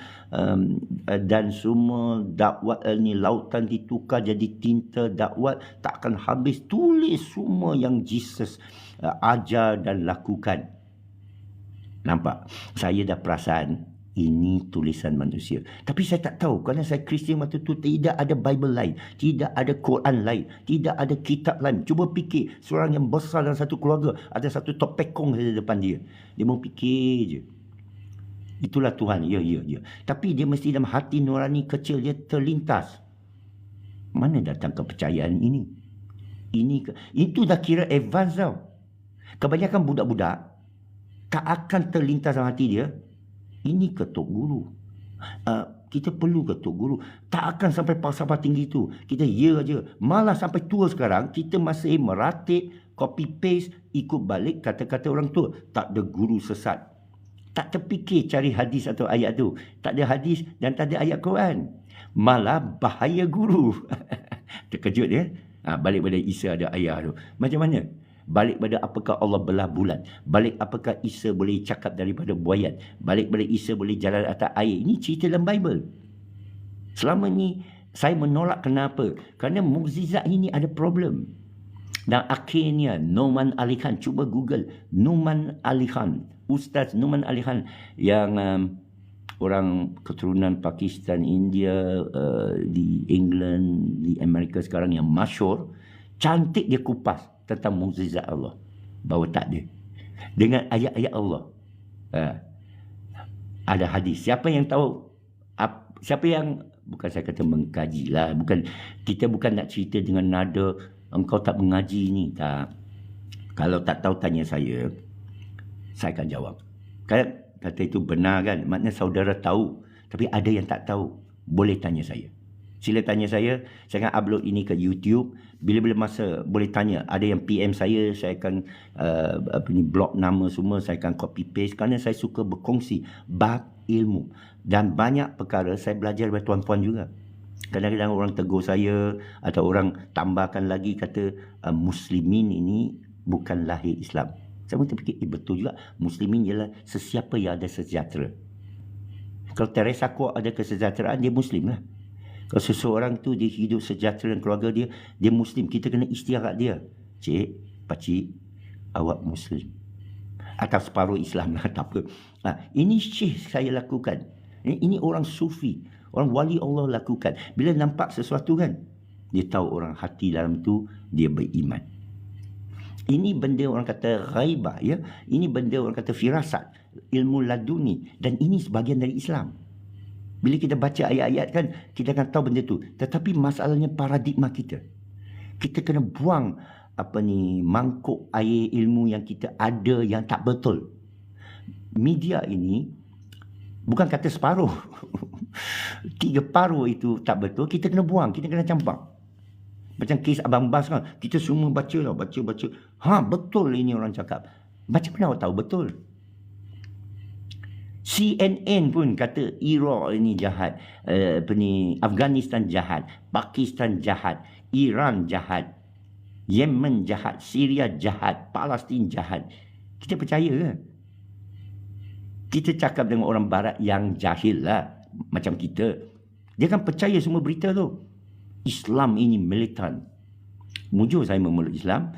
dan semua dakwat ni lautan ditukar jadi tinta dakwat, takkan habis. Tulis semua yang Jesus ajar dan lakukan. Nampak? Saya dah perasan ini tulisan manusia. Tapi saya tak tahu kerana saya Kristian waktu tu tidak ada Bible lain, tidak ada Quran lain, tidak ada kitab lain. Cuba fikir, seorang yang besar dalam satu keluarga, ada satu topekong di depan dia. Dia mau fikir je. Itulah Tuhan. Ya. Tapi dia mesti dalam hati nurani kecil dia terlintas. Mana datang kepercayaan ini? Itu dah kira advance tau. Kebanyakan budak-budak tak akan terlintas dalam hati dia. Ini ketuk guru. Kita perlu ketuk guru. Tak akan sampai falsafah tinggi tu. Kita ya aja. Malah sampai tua sekarang, kita masih meratip, copy paste, ikut balik kata-kata orang tua. Tak ada guru sesat. Tak terfikir cari hadis atau ayat tu. Tak ada hadis dan tak ada ayat Quran. Malah bahaya guru. Terkejut ya. Balik pada Isa ada ayat tu. Macam mana? Balik pada apakah Allah belah bulan. Balik apakah Isa boleh cakap daripada buayan. Balik pada Isa boleh jalan atas air. Ini cerita dalam Bible. Selama ni saya menolak. Kenapa? Kerana mukjizat ini ada problem. Dan akhirnya Numan Ali Khan, cuba Google Numan Ali Khan, Ustaz Numan Ali Khan yang orang keturunan Pakistan, India, di England, di Amerika sekarang yang masyhur. Cantik dia kupas tentang mukjizat Allah. Bahawa tak ada. Dengan ayat-ayat Allah. Ada hadis. Siapa yang tahu? Siapa yang, bukan saya kata mengkaji lah. Kita bukan nak cerita dengan nada, engkau tak mengaji ni. Tak. Kalau tak tahu tanya saya akan jawab. Kata itu benar kan? Maknanya saudara tahu. Tapi ada yang tak tahu. Boleh tanya saya. Sila tanya saya akan upload ini ke YouTube. Bila-bila masa boleh tanya. Ada yang PM saya akan blog nama semua, saya akan copy paste. Kerana saya suka berkongsi bab ilmu. Dan banyak perkara saya belajar dari tuan-puan juga. Kadang-kadang orang tegur saya atau orang tambahkan lagi kata Muslimin ini bukan lahir Islam. Saya pun terfikir, betul juga. Muslimin ialah sesiapa yang ada sejahtera. Kalau Teresa Kuok ada kesejahteraan, dia Muslim lah. Kalau seseorang tu dia hidup sejahtera dengan keluarga dia, dia Muslim. Kita kena istiarat dia. Cik, pakcik, awak Muslim. Atau separuh Islam lah, tak apa. Ini syekh saya lakukan. Ini orang sufi, orang wali Allah lakukan. Bila nampak sesuatu kan, dia tahu orang hati dalam tu, dia beriman. Ini benda orang kata ghaibah, ya. Ini benda orang kata firasat, ilmu laduni. Dan ini sebahagian dari Islam. Bila kita baca ayat-ayat kan, kita akan tahu benda tu. Tetapi masalahnya paradigma kita. Kita kena buang mangkuk air ilmu yang kita ada yang tak betul. Media ini bukan kata separuh. 3 paruh itu tak betul, kita kena buang, kita kena campak. Macam kes Abang Bas kan, kita semua baca. Betul ini orang cakap. Macam mana awak tahu betul? CNN pun kata Iraq ini jahat, Afghanistan jahat, Pakistan jahat, Iran jahat, Yemen jahat, Syria jahat, Palestin jahat. Kita percaya ke? Kita cakap dengan orang barat yang jahil lah, macam kita. Dia kan percaya semua berita tu. Islam ini militan. Mujur saya memeluk Islam.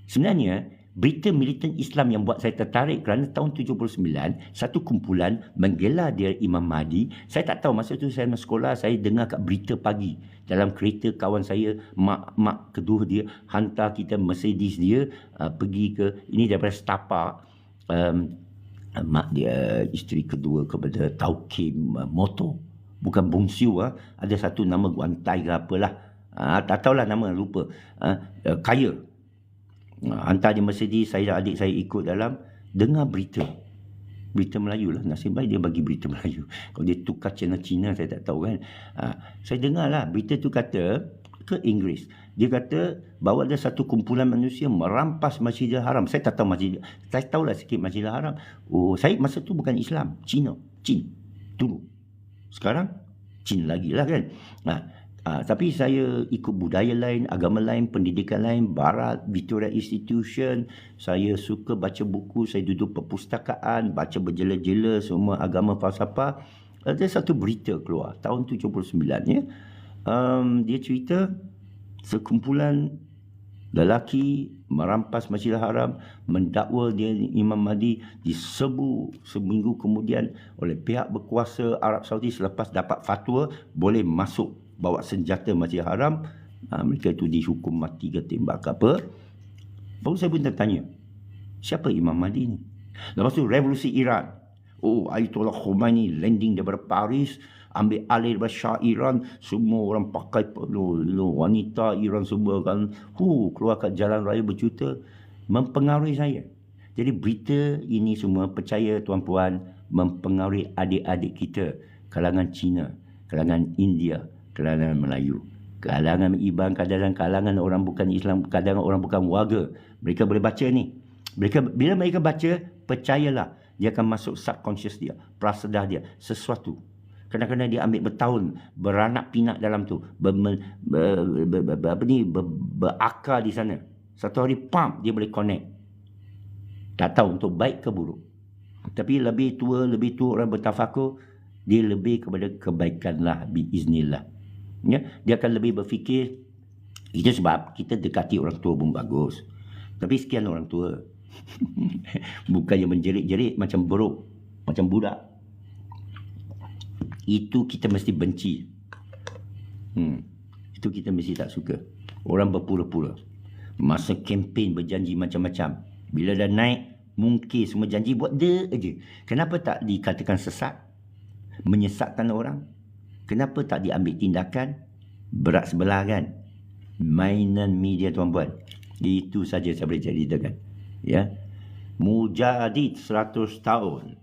Sebenarnya berita militan Islam yang buat saya tertarik kerana tahun 79 satu kumpulan menggelar dia Imam Mahdi. Saya tak tahu, masa tu saya masuk sekolah, saya dengar kat berita pagi dalam kereta kawan saya, mak kedua dia hantar kita Mercedes dia pergi ke ini daripada Setapak. Mak dia isteri kedua kepada Taukim Motor, bukan Bongsiu. Ada satu nama Guantai ke apalah, tak tahulah nama, lupa. Kaya. Hantar dia Mercedes, saya dan adik saya ikut dalam, dengar berita Melayu lah. Nasib baik dia bagi berita Melayu. Kalau dia tukar channel Cina, saya tak tahu kan. Saya dengar lah berita tu, kata ke Inggeris. Dia kata bahawa ada satu kumpulan manusia merampas Masjidil Haram. Saya tak tahu saya tahulah sikit Masjidil Haram. Saya masa tu bukan Islam, Cina. Cina dulu. Sekarang Cina lagi lah kan. Tapi saya ikut budaya lain, agama lain, pendidikan lain, barat, Victoria Institution. Saya suka baca buku, saya duduk perpustakaan, baca berjela-jela semua agama falsafah. Ada satu berita keluar tahun 79 ya. Dia cerita sekumpulan lelaki merampas Masjidil Haram, mendakwa dia Imam Mahdi, diserbu seminggu kemudian oleh pihak berkuasa Arab Saudi selepas dapat fatwa boleh masuk bawa senjata Masjidil Haram. Mereka itu dihukum mati ke tembak ke apa. Baru saya pun tertanya, siapa Imam Mahdi ni? Lepas tu revolusi Iran. Ayatollah Khomeini landing daripada Paris, ambil alih daripada Shah Iran. Semua orang pakai wanita Iran semua kan keluar kat jalan raya berjuta. Mempengaruhi saya. Jadi berita ini semua, percaya tuan-puan, mempengaruhi adik-adik kita, kalangan Cina, kalangan India, kalangan Melayu, kalangan Iban, kadang kalangan orang bukan Islam, kadang orang bukan warga. Mereka boleh baca ni. Bila mereka baca, percayalah, dia akan masuk subconscious dia, prasedar dia, sesuatu. Kadang-kadang dia ambil bertahun, beranak pinak dalam tu, berakar di sana. Satu hari, pam, dia boleh connect. Tak tahu untuk baik ke buruk. Tapi lebih tua orang bertafakur, dia lebih kepada kebaikan lah, biiznillah. Ya, dia akan lebih berfikir. Itu sebab kita dekati orang tua pun bagus. Tapi sekian orang tua. Bukannya menjerit-jerit macam buruk, macam budak. Itu kita mesti benci. Itu kita mesti tak suka. Orang berpura-pura. Masa kempen berjanji macam-macam. Bila dah naik, mungkin semua janji buat dia aja. Kenapa tak dikatakan sesat? Menyesatkan orang? Kenapa tak diambil tindakan? Berat sebelah kan? Mainan media tuan-puan. Itu saja saya boleh ceritakan. Ya. Mujadid 100 tahun.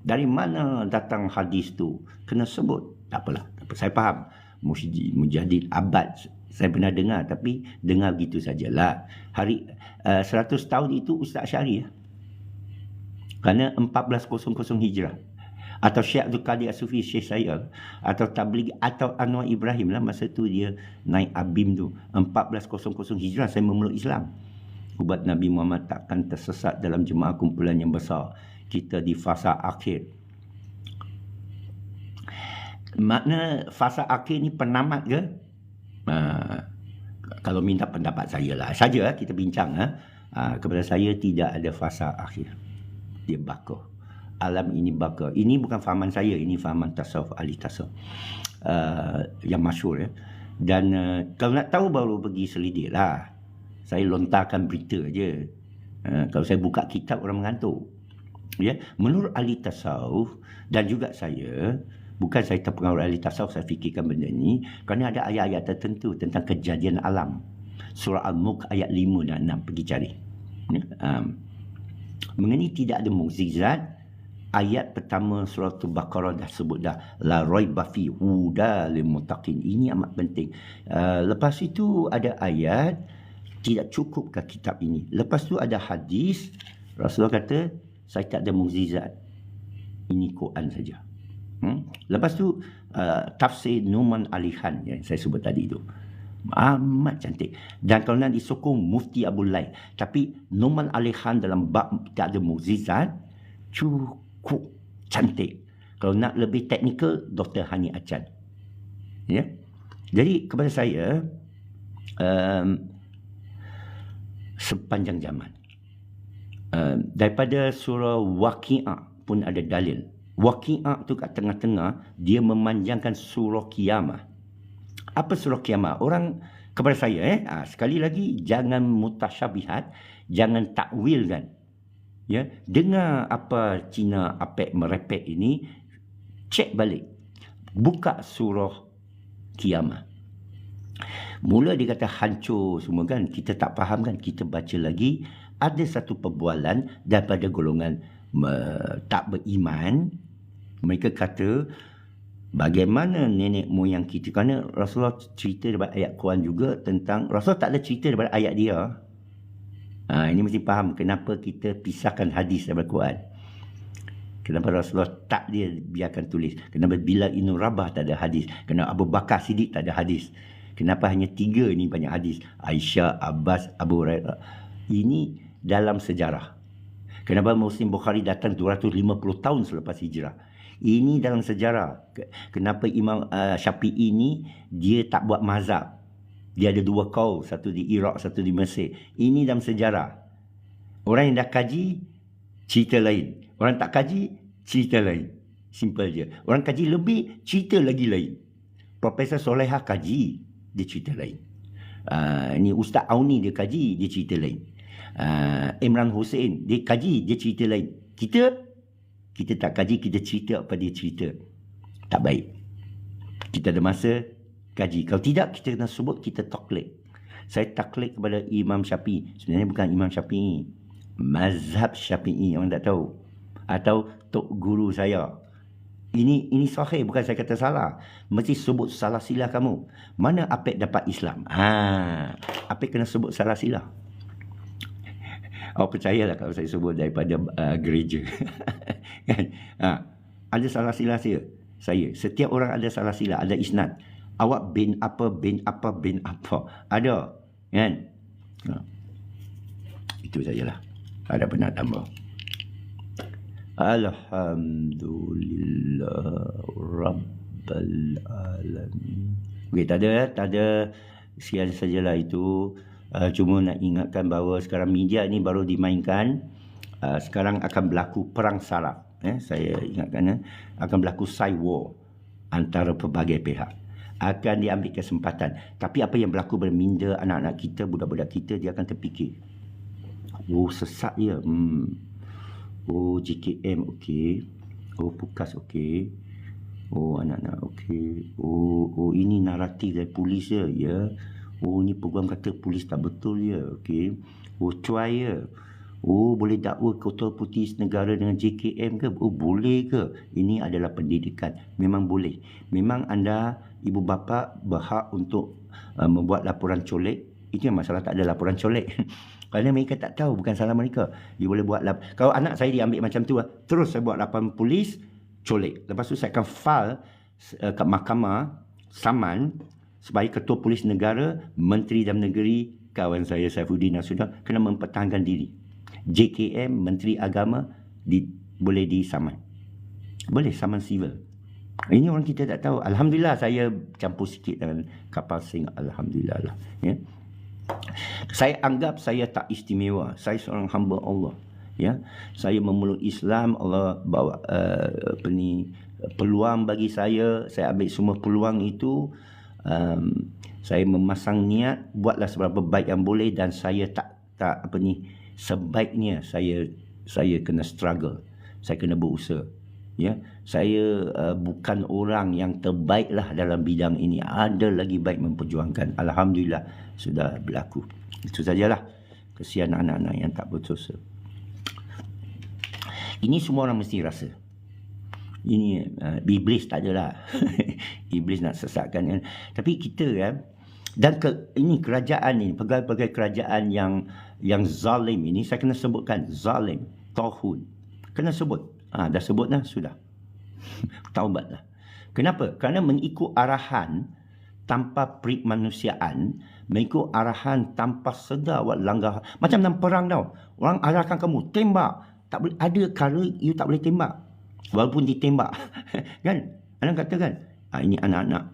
Dari mana datang hadis tu? Kena sebut. Tak apalah. Saya faham. Mujadid abad. Saya pernah dengar. Tapi dengar gitu sajalah. 100 tahun itu Ustaz Syari. Kerana 1400 Hijrah. Atau Syekh Abdul Qadir As-Sufi, Syekh saya. Atau Tabligh. Atau Anwar Ibrahim lah. Masa tu dia naik Abim tu. 1400 Hijrah saya memeluk Islam. Ubat Nabi Muhammad takkan tersesat dalam jemaah kumpulan yang besar. Kita di fasa akhir. Makna fasa akhir ni penamat ke? Kalau minta pendapat saya lah. Saja kita bincang. Kepada saya tidak ada fasa akhir. Dia bakar. Alam ini bakar. Ini bukan fahaman saya. Ini fahaman tasawuf, ahli tasawuf. Yang masyhur. Ya. Dan kalau nak tahu baru pergi selidik lah. Saya lontarkan berita je. Kalau saya buka kitab orang mengantuk. Ya, menurut ahli tasawuf dan juga saya, bukan saya terpengaruh ahli tasawuf, saya fikirkan benda ni kerana ada ayat-ayat tertentu tentang kejadian alam. Surah Al-Mulk ayat 5 dan 6, pergi cari. Ya, mengenai tidak ada mukjizat, ayat pertama surah Al-Baqarah dah sebut dah, la raiba fi huda lil muttaqin. Ini amat penting. Lepas itu ada ayat, tidak cukupkah kitab ini? Lepas tu ada hadis, Rasulullah kata, saya tak ada mukjizat. Ini Quran saja. Lepas tu tafsir Numan Alihan yang saya sebut tadi itu. Amat cantik. Dan kalau nak disokong Mufti Abdul Lail. Tapi Numan Alihan dalam bab tak ada mukjizat cukup cantik. Kalau nak lebih teknikal, Dr. Hani Achan. Ya. Jadi kepada saya sepanjang zaman daripada surah Waqi'ah pun ada dalil. Waqi'ah tu kat tengah-tengah, dia memanjangkan surah Qiyamah. Apa surah Qiyamah? Orang kepada saya sekali lagi, jangan mutasyabihat, jangan takwilkan. Ya, dengar apa Cina apek merepek ini, cek balik. Buka surah Qiyamah. Mula dia kata hancur semua kan, kita tak faham kan, kita baca lagi. Ada satu perbualan daripada golongan tak beriman. Mereka kata, bagaimana nenek moyang kita? Kerana Rasulullah cerita daripada ayat Quran juga tentang, Rasulullah tak ada cerita daripada ayat dia. Ini mesti faham kenapa kita pisahkan hadis daripada Quran. Kenapa Rasulullah tak dia biarkan tulis. Kenapa Bilal Ibn Rabah tak ada hadis. Kenapa Abu Bakar Siddiq tak ada hadis. Kenapa hanya 3 ni banyak hadis. Aisyah, Abbas, Abu Hurairah. Ini dalam sejarah. Kenapa Muslim Bukhari datang 250 tahun selepas hijrah. Ini dalam sejarah. Kenapa Imam Syafi'i ini dia tak buat mazhab. Dia ada 2 kaul, satu di Iraq, satu di Mesir. Ini dalam sejarah. Orang yang dah kaji, cerita lain. Orang tak kaji, cerita lain. Simple je. Orang kaji lebih, cerita lagi lain. Profesor Solehah kaji, dia cerita lain. Ini Ustaz Auni dia kaji, dia cerita lain. Imran Hussein dia kaji, dia cerita lain. Kita tak kaji, kita cerita apa dia cerita. Tak baik. Kita ada masa kaji. Kalau tidak, kita kena sebut kita taklid. Saya taklid kepada Imam Syafi'i. Sebenarnya bukan Imam Syafi'i, mazhab Syafi'i. Orang tak tahu. atau tok guru saya. Ini sahih, bukan saya kata salah. Mesti sebut salah sila kamu. Mana Apek dapat Islam? Apek kena sebut salah sila. Awak percayalah kalau saya sebut daripada gereja. Kan? Ada salah sila saya. Setiap orang ada salah sila, ada isnad. Awak bin apa, bin apa, bin apa. Ada. Kan? Itu sajalah. Ada pernah tambah. Alhamdulillah Rabbil Alamin. Okey, tak ada. Sekian sajalah itu. Cuma nak ingatkan bahawa sekarang media ni baru dimainkan. Sekarang akan berlaku perang saraf. Saya ingatkan, akan berlaku cyber war antara pelbagai pihak. Akan diambil kesempatan. Tapi apa yang berlaku berminda anak-anak kita, budak-budak kita, dia akan terfikir. Oh, sesat dia. Oh, JKM okey. Oh, PUKAS okey. Oh, anak-anak okey. Oh, ini naratif dari polis ya. Oh, ni program kata polis tak betul ya. Okey. Oh, cuai ya. Oh, boleh dakwa Ketua Putih Negara dengan JKM ke? Oh, boleh ke? Ini adalah pendidikan. Memang boleh. Memang anda, ibu bapa, berhak untuk membuat laporan colek. Itu yang masalah, tak ada laporan colek. Kerana mereka tak tahu, bukan salah mereka. Dia boleh buat kalau anak saya diambil macam tu, terus saya buat laporan polis, colek. Lepas tu saya akan file kat mahkamah saman supaya Ketua Polis Negara, Menteri Dalam Negeri, kawan saya Saifuddin Nasudah kena mempertahankan diri. JKM, Menteri Agama boleh disaman. Boleh saman civil. Ini orang kita tak tahu. Alhamdulillah saya campur sikit dengan kapal sing. Alhamdulillah lah. Ya. Saya anggap saya tak istimewa. Saya seorang hamba Allah. Ya, saya memeluk Islam. Allah bawa peluang bagi saya. Saya ambil semua peluang itu. Saya memasang niat, buatlah seberapa baik yang boleh, dan saya tak sebaiknya saya kena struggle. Saya kena berusaha. Ya, saya bukan orang yang terbaik lah dalam bidang ini. Ada lagi baik memperjuangkan. Alhamdulillah sudah berlaku. Itu sajalah. Kesian anak-anak yang tak berdosa. Ini semua orang mesti rasa. Ini iblis tak adalah. Iblis nak sesatkan kan. Tapi kita kan, dan ini kerajaan ini, pegawai-pegawai kerajaan yang zalim ini, saya kena sebutkan zalim, tauhid. Kena sebut. Dah sebut dah, sudah. Taubatlah. Kenapa? Kerana mengikut arahan tanpa permanusiaan, mengikut arahan tanpa sedar buat langgar. Macam dalam perang tau. Orang arahkan kamu, tembak. Tak boleh, ada kala you tak boleh tembak. Walaupun ditembak. Kan? Anda katakan, ini anak-anak.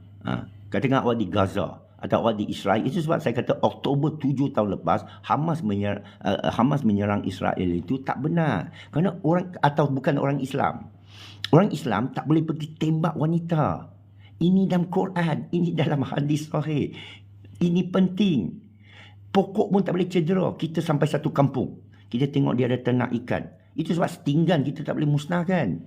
Katakan awak di Gaza atau awak di Israel. Itu sebab saya kata Oktober 7 tahun lepas Hamas menyerang Israel itu tak benar. Kerana bukan orang Islam. Orang Islam tak boleh pergi tembak wanita. Ini dalam Quran, ini dalam hadis sahih. Ini penting. Pokok pun tak boleh cedera. Kita sampai satu kampung, kita tengok dia ada ternak ikan. Itu sebab setinggan kita tak boleh musnahkan.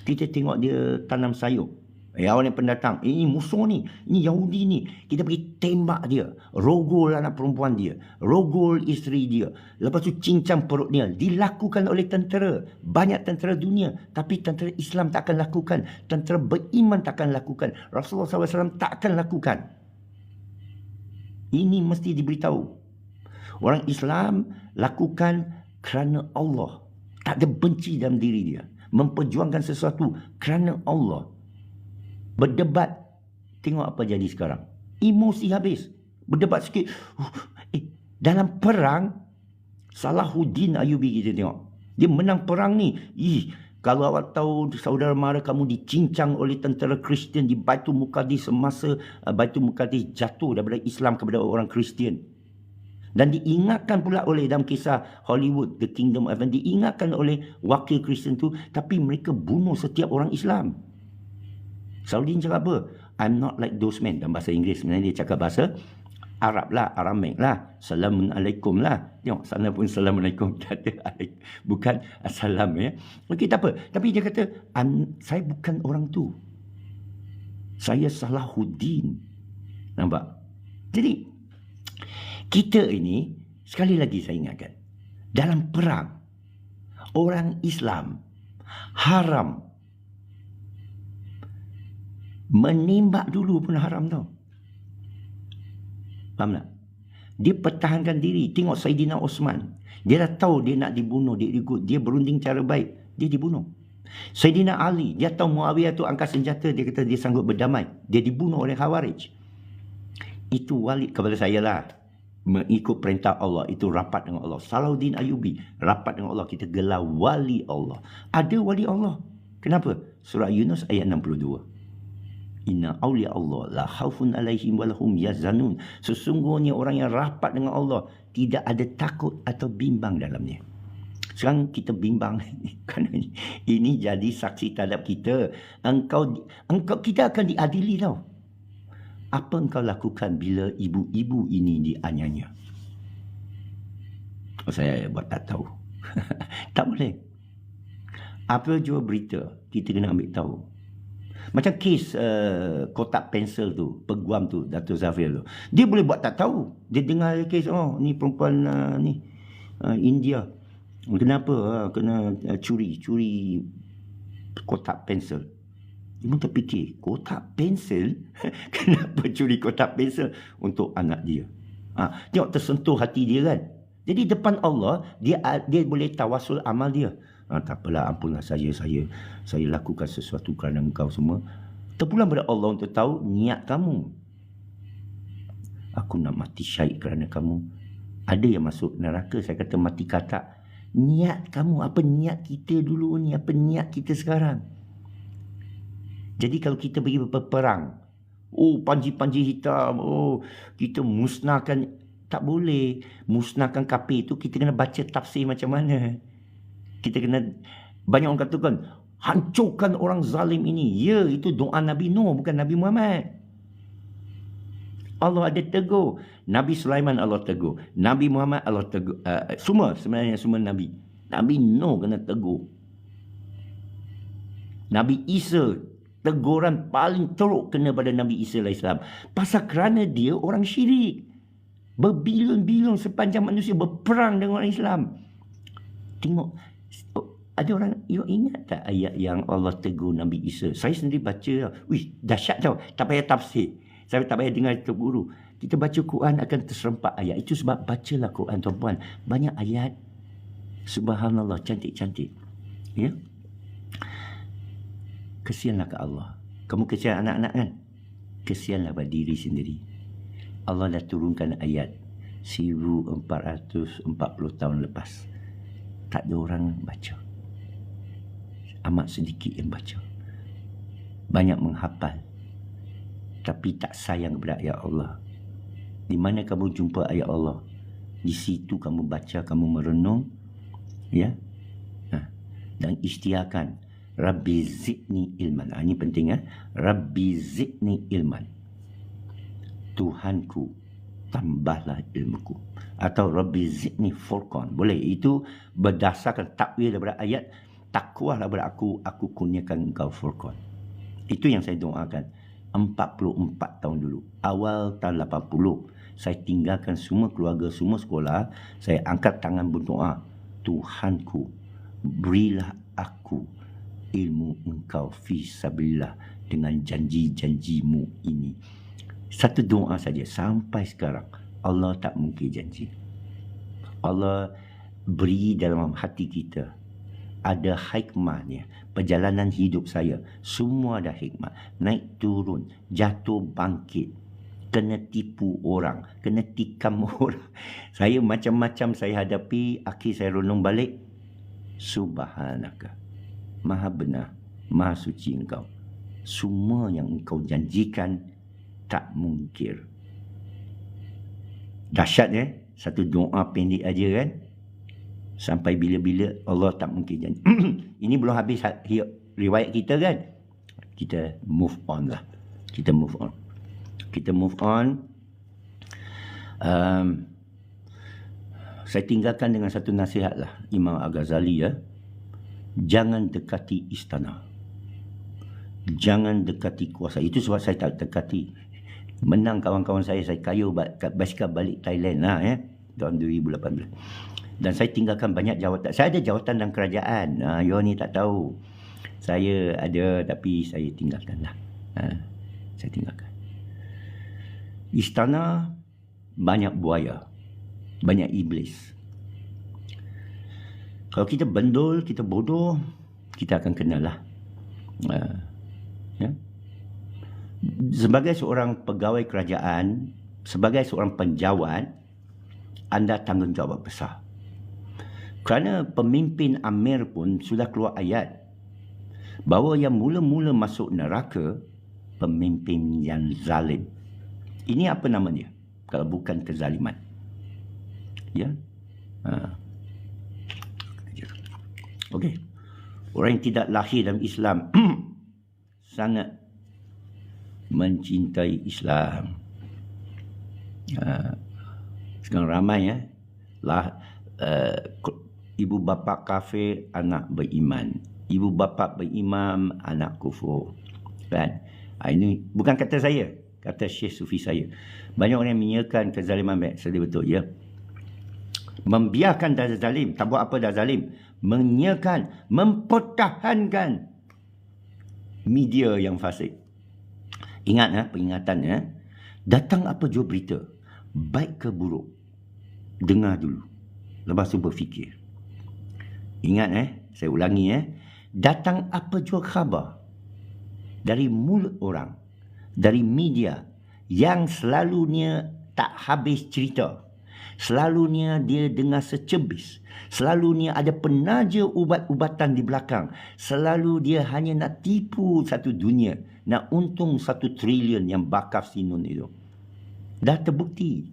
Kita tengok dia tanam sayur. Orang yang pendatang, ini musuh ni, ini Yahudi ni. Kita pergi tembak dia. Rogol anak perempuan dia. Rogol isteri dia. Lepas tu cincang perut dia. Dilakukan oleh tentera. Banyak tentera dunia. Tapi tentera Islam tak akan lakukan. Tentera beriman tak akan lakukan. Rasulullah SAW tak akan lakukan. Ini mesti diberitahu. Orang Islam lakukan kerana Allah. Tak ada benci dalam diri dia. Memperjuangkan sesuatu kerana Allah. Berdebat. Tengok apa jadi sekarang. Emosi habis. Berdebat sikit. Dalam perang, Salahuddin Ayyubi kita tengok. Dia menang perang ni. Kalau awak tahu saudara mara kamu dicincang oleh tentera Kristian di Baitul Muqaddis semasa Baitul Muqaddis jatuh daripada Islam kepada orang Kristian. Dan diingatkan pula oleh dalam kisah Hollywood, The Kingdom of Heaven, diingatkan oleh wakil Kristian tu, tapi mereka bunuh setiap orang Islam. Salahuddin cakap apa? I'm not like those men. Dalam bahasa Inggeris sebenarnya dia cakap bahasa Arab lah, Aramik lah. Assalamualaikum lah. Tengok, sana pun Assalamualaikum. Tak ada, bukan Assalam ya. Okey, tak apa. Tapi dia kata, saya bukan orang tu. Saya Salahuddin. Nampak? Jadi, kita ini, sekali lagi saya ingatkan, dalam perang, orang Islam Haram. Menembak dulu pun haram tau. Faham tak? Dia pertahankan diri. Tengok Saidina Osman. Dia dah tahu dia nak dibunuh, dia berunding cara baik, dia dibunuh. Saidina Ali, dia tahu Muawiyah tu angkat senjata, dia kata dia sanggup berdamai, dia dibunuh oleh Khawarij. Itu wali kepada saya lah. Mengikut perintah Allah, itu rapat dengan Allah. Salahuddin Ayyubi, rapat dengan Allah. Kita gelar wali Allah. Ada wali Allah. Kenapa? Surah Yunus ayat 62. Inna awliya Allah la khawfun alaihim walahum yazanun. Sesungguhnya orang yang rapat dengan Allah tidak ada takut atau bimbang dalamnya. Sekarang kita bimbang kerana ini jadi saksi terhadap kita. Kita akan diadili tau. Apa engkau lakukan bila ibu-ibu ini dianiaya? Saya buat tak tahu. Tak boleh. Apa jua berita, kita kena ambil tahu. Macam kes kotak pensel tu, peguam tu, Dato' Zafir tu. Dia boleh buat tak tahu. Dia dengar kes, oh ni perempuan India. Kenapa kena curi kotak pensel? Dia pun terfikir, kotak pensel? Kenapa curi kotak pensel? Untuk anak dia. Tengok tersentuh hati dia kan. Jadi depan Allah, dia boleh tawasul amal dia. Tak apalah, ampunlah saya lakukan sesuatu kerana engkau semua. Terpulang pada Allah untuk tahu niat kamu. Aku nak mati syahid kerana kamu. Ada yang masuk neraka, saya kata mati katak. Niat kamu, apa niat kita dulu ni, apa niat kita sekarang. Jadi kalau kita pergi berperang, panji-panji hitam, kita musnahkan, tak boleh. Musnahkan kafir itu kita kena baca tafsir macam mana. Kita kena, banyak orang katakan, hancurkan orang zalim ini. Ya, itu doa Nabi Nuh, bukan Nabi Muhammad. Allah ada tegur. Nabi Sulaiman Allah tegur. Nabi Muhammad Allah tegur. Sebenarnya semua Nabi. Nabi Nuh kena tegur. Nabi Isa, teguran paling teruk kena pada Nabi Isa AS. Pasal kerana dia orang syirik. Berbilun-bilun sepanjang manusia berperang dengan orang Islam. Tengok. Ada orang, you ingat tak ayat yang Allah tegur Nabi Isa? Saya sendiri baca, dahsyat tau. Tak payah tafsir. Saya tak payah dengar itu guru. Kita baca Quran akan terserempak ayat. Itu sebab bacalah Quran tuan-puan. Banyak ayat. Subhanallah, cantik-cantik. Ya? Kesianlah ke Allah. Kamu kesian anak-anak kan? Kesianlah pada diri sendiri. Allah dah turunkan ayat 1440 tahun lepas. Tak ada orang baca. Amat sedikit yang baca. Banyak menghafal. Tapi tak sayang kepada ayat Allah. Di mana kamu jumpa ayat Allah, di situ kamu baca, kamu merenung. Ya. Dan isytiharkan. Rabbi zidni ilman. Ini penting ya. Rabbi zidni ilman. Tuhanku, tambahlah ilmuku. Atau Rabbi zidni furqan. Boleh. Itu berdasarkan takwil daripada ayat. Takwalah daripada aku kurniakan engkau furqan. Itu yang saya doakan. 44 tahun dulu. Awal tahun 80. Saya tinggalkan semua keluarga, semua sekolah. Saya angkat tangan berdoa. Tuhanku, berilah aku ilmu engkau fi sabilillah dengan janji-janjimu ini. Satu doa saja sampai sekarang. Allah tak mungkin janji. Allah beri dalam hati kita. Ada hikmahnya. Perjalanan hidup saya, semua ada hikmah. Naik turun, jatuh bangkit. Kena tipu orang, kena tikam orang. Saya macam-macam saya hadapi, akhir saya renung balik. Subhanaka. Maha benar, maha suci engkau. Semua yang engkau janjikan tak mungkir. Dahsyat ya. Satu doa pendek aja kan. Sampai bila-bila Allah tak mungkin janji. Ini belum habis riwayat kita kan. Kita move on lah. Kita move on. Saya tinggalkan dengan satu nasihat lah. Imam Al-Ghazali ya. Jangan dekati istana. Jangan dekati kuasa. Itu sebab saya tak dekati. Menang kawan-kawan saya kayu basikal balik Thailand lah ya. Tahun 2018. Dan saya tinggalkan banyak jawatan. Saya ada jawatan dalam kerajaan. You ni tak tahu. Saya ada tapi saya tinggalkan lah. Saya tinggalkan. Istana banyak buaya. Banyak iblis. Kalau kita bendul, kita bodoh, kita akan kenalah. Ya. Sebagai seorang pegawai kerajaan, sebagai seorang penjawat, anda tanggungjawab besar. Kerana pemimpin Amir pun sudah keluar ayat bahawa yang mula-mula masuk neraka pemimpin yang zalim. Ini apa namanya kalau bukan kezaliman? Ya. Okey. Orang yang tidak lahir dalam Islam sangat mencintai Islam. Sekarang ramai ibu bapa kafir, anak beriman. Ibu bapa berimam, anak kufur. Kan? Ini bukan kata saya, kata Syekh Sufi saya. Banyak orang yang menyiarkan kezaliman baik. Sedih betul, ya. Membiarkan dah zalim, tak buat apa dah zalim. Menyiarkan, mempertahankan media yang fasik. Ingat peringatan datang apa jua berita, baik ke buruk, dengar dulu, lepas tu berfikir. Ingat saya ulangi datang apa jua khabar dari mulut orang, dari media yang selalunya tak habis cerita, selalunya dia dengar secebis, selalunya ada penaja ubat-ubatan di belakang, selalu dia hanya nak tipu satu dunia, nak untung 1 trilion yang bakaf sinun itu. Dah terbukti.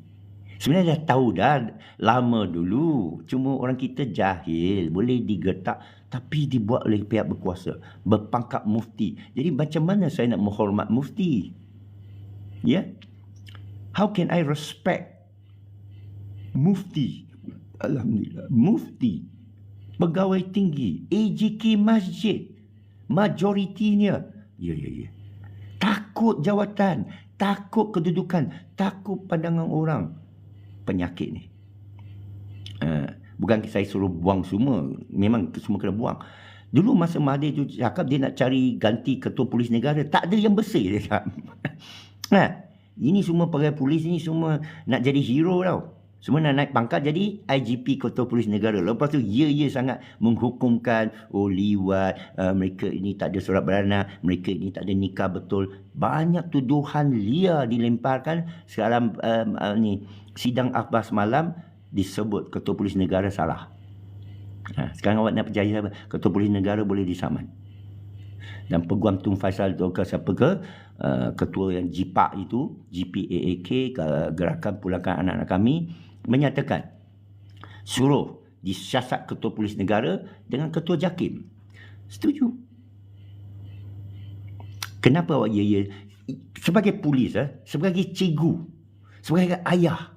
Sebenarnya dah tahu dah lama dulu. Cuma orang kita jahil, boleh digertak, tapi dibuat oleh pihak berkuasa, berpangkat mufti. Jadi macam mana saya nak menghormat mufti? Ya? How can I respect mufti? Alhamdulillah, mufti, pegawai tinggi, AJK masjid, majoritinya. Ya. Takut jawatan, takut kedudukan, takut pandangan orang. Penyakit ni. Bukan saya suruh buang semua. Memang semua kena buang. Dulu masa Mahathir tu cakap dia nak cari ganti ketua polis negara. Tak ada yang bersih dia cakap. Ini semua pegawai polis ni semua nak jadi hero tau. Semua nak naik pangkat jadi IGP ketua polis negara. Lepas tu ya sangat menghukumkan, liwat, mereka ini tak ada surat beranak, mereka ini tak ada nikah betul. Banyak tuduhan liar dilemparkan. Sekarang sidang akhbar semalam disebut ketua polis negara salah. Sekarang awak nak percaya apa? Ketua polis negara boleh disaman. Dan Peguam Tun Faisal tu ke siapa ke ketua yang JIPAK itu, GPAAK, Gerakan Pulangkan Anak-anak Kami, menyatakan suruh disiasat ketua polis negara dengan ketua JAKIM. Setuju. Kenapa awak ya? Sebagai polis, sebagai cikgu, sebagai ayah,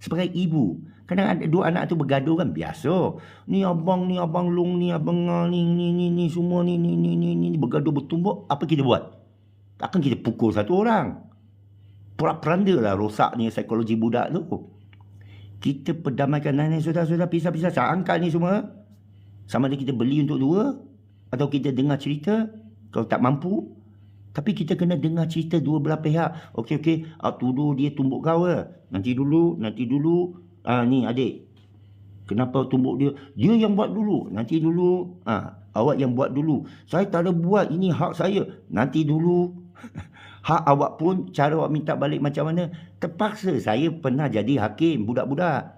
sebagai ibu, kadang ada dua anak tu bergaduh kan biasa. Ni abang long, ni abang ni semua ni bergaduh bertumbuk. Apa kita buat? Takkan kita pukul satu orang. Peranda lah rosaknya psikologi budak tu. Kita perdamaikan, sudah pisah-pisah, saya angkat ni semua. Sama ada kita beli untuk dua atau kita dengar cerita kalau tak mampu. Tapi kita kena dengar cerita dua belah pihak. Okey, tuduh dia tumbuk kau ke? Nanti dulu. Ni adik, kenapa tumbuk dia? Dia yang buat dulu. Nanti dulu. Awak yang buat dulu. Saya tak ada buat. Ini hak saya. Nanti dulu. Hak awak pun, cara awak minta balik macam mana? Terpaksa. Saya pernah jadi hakim budak-budak.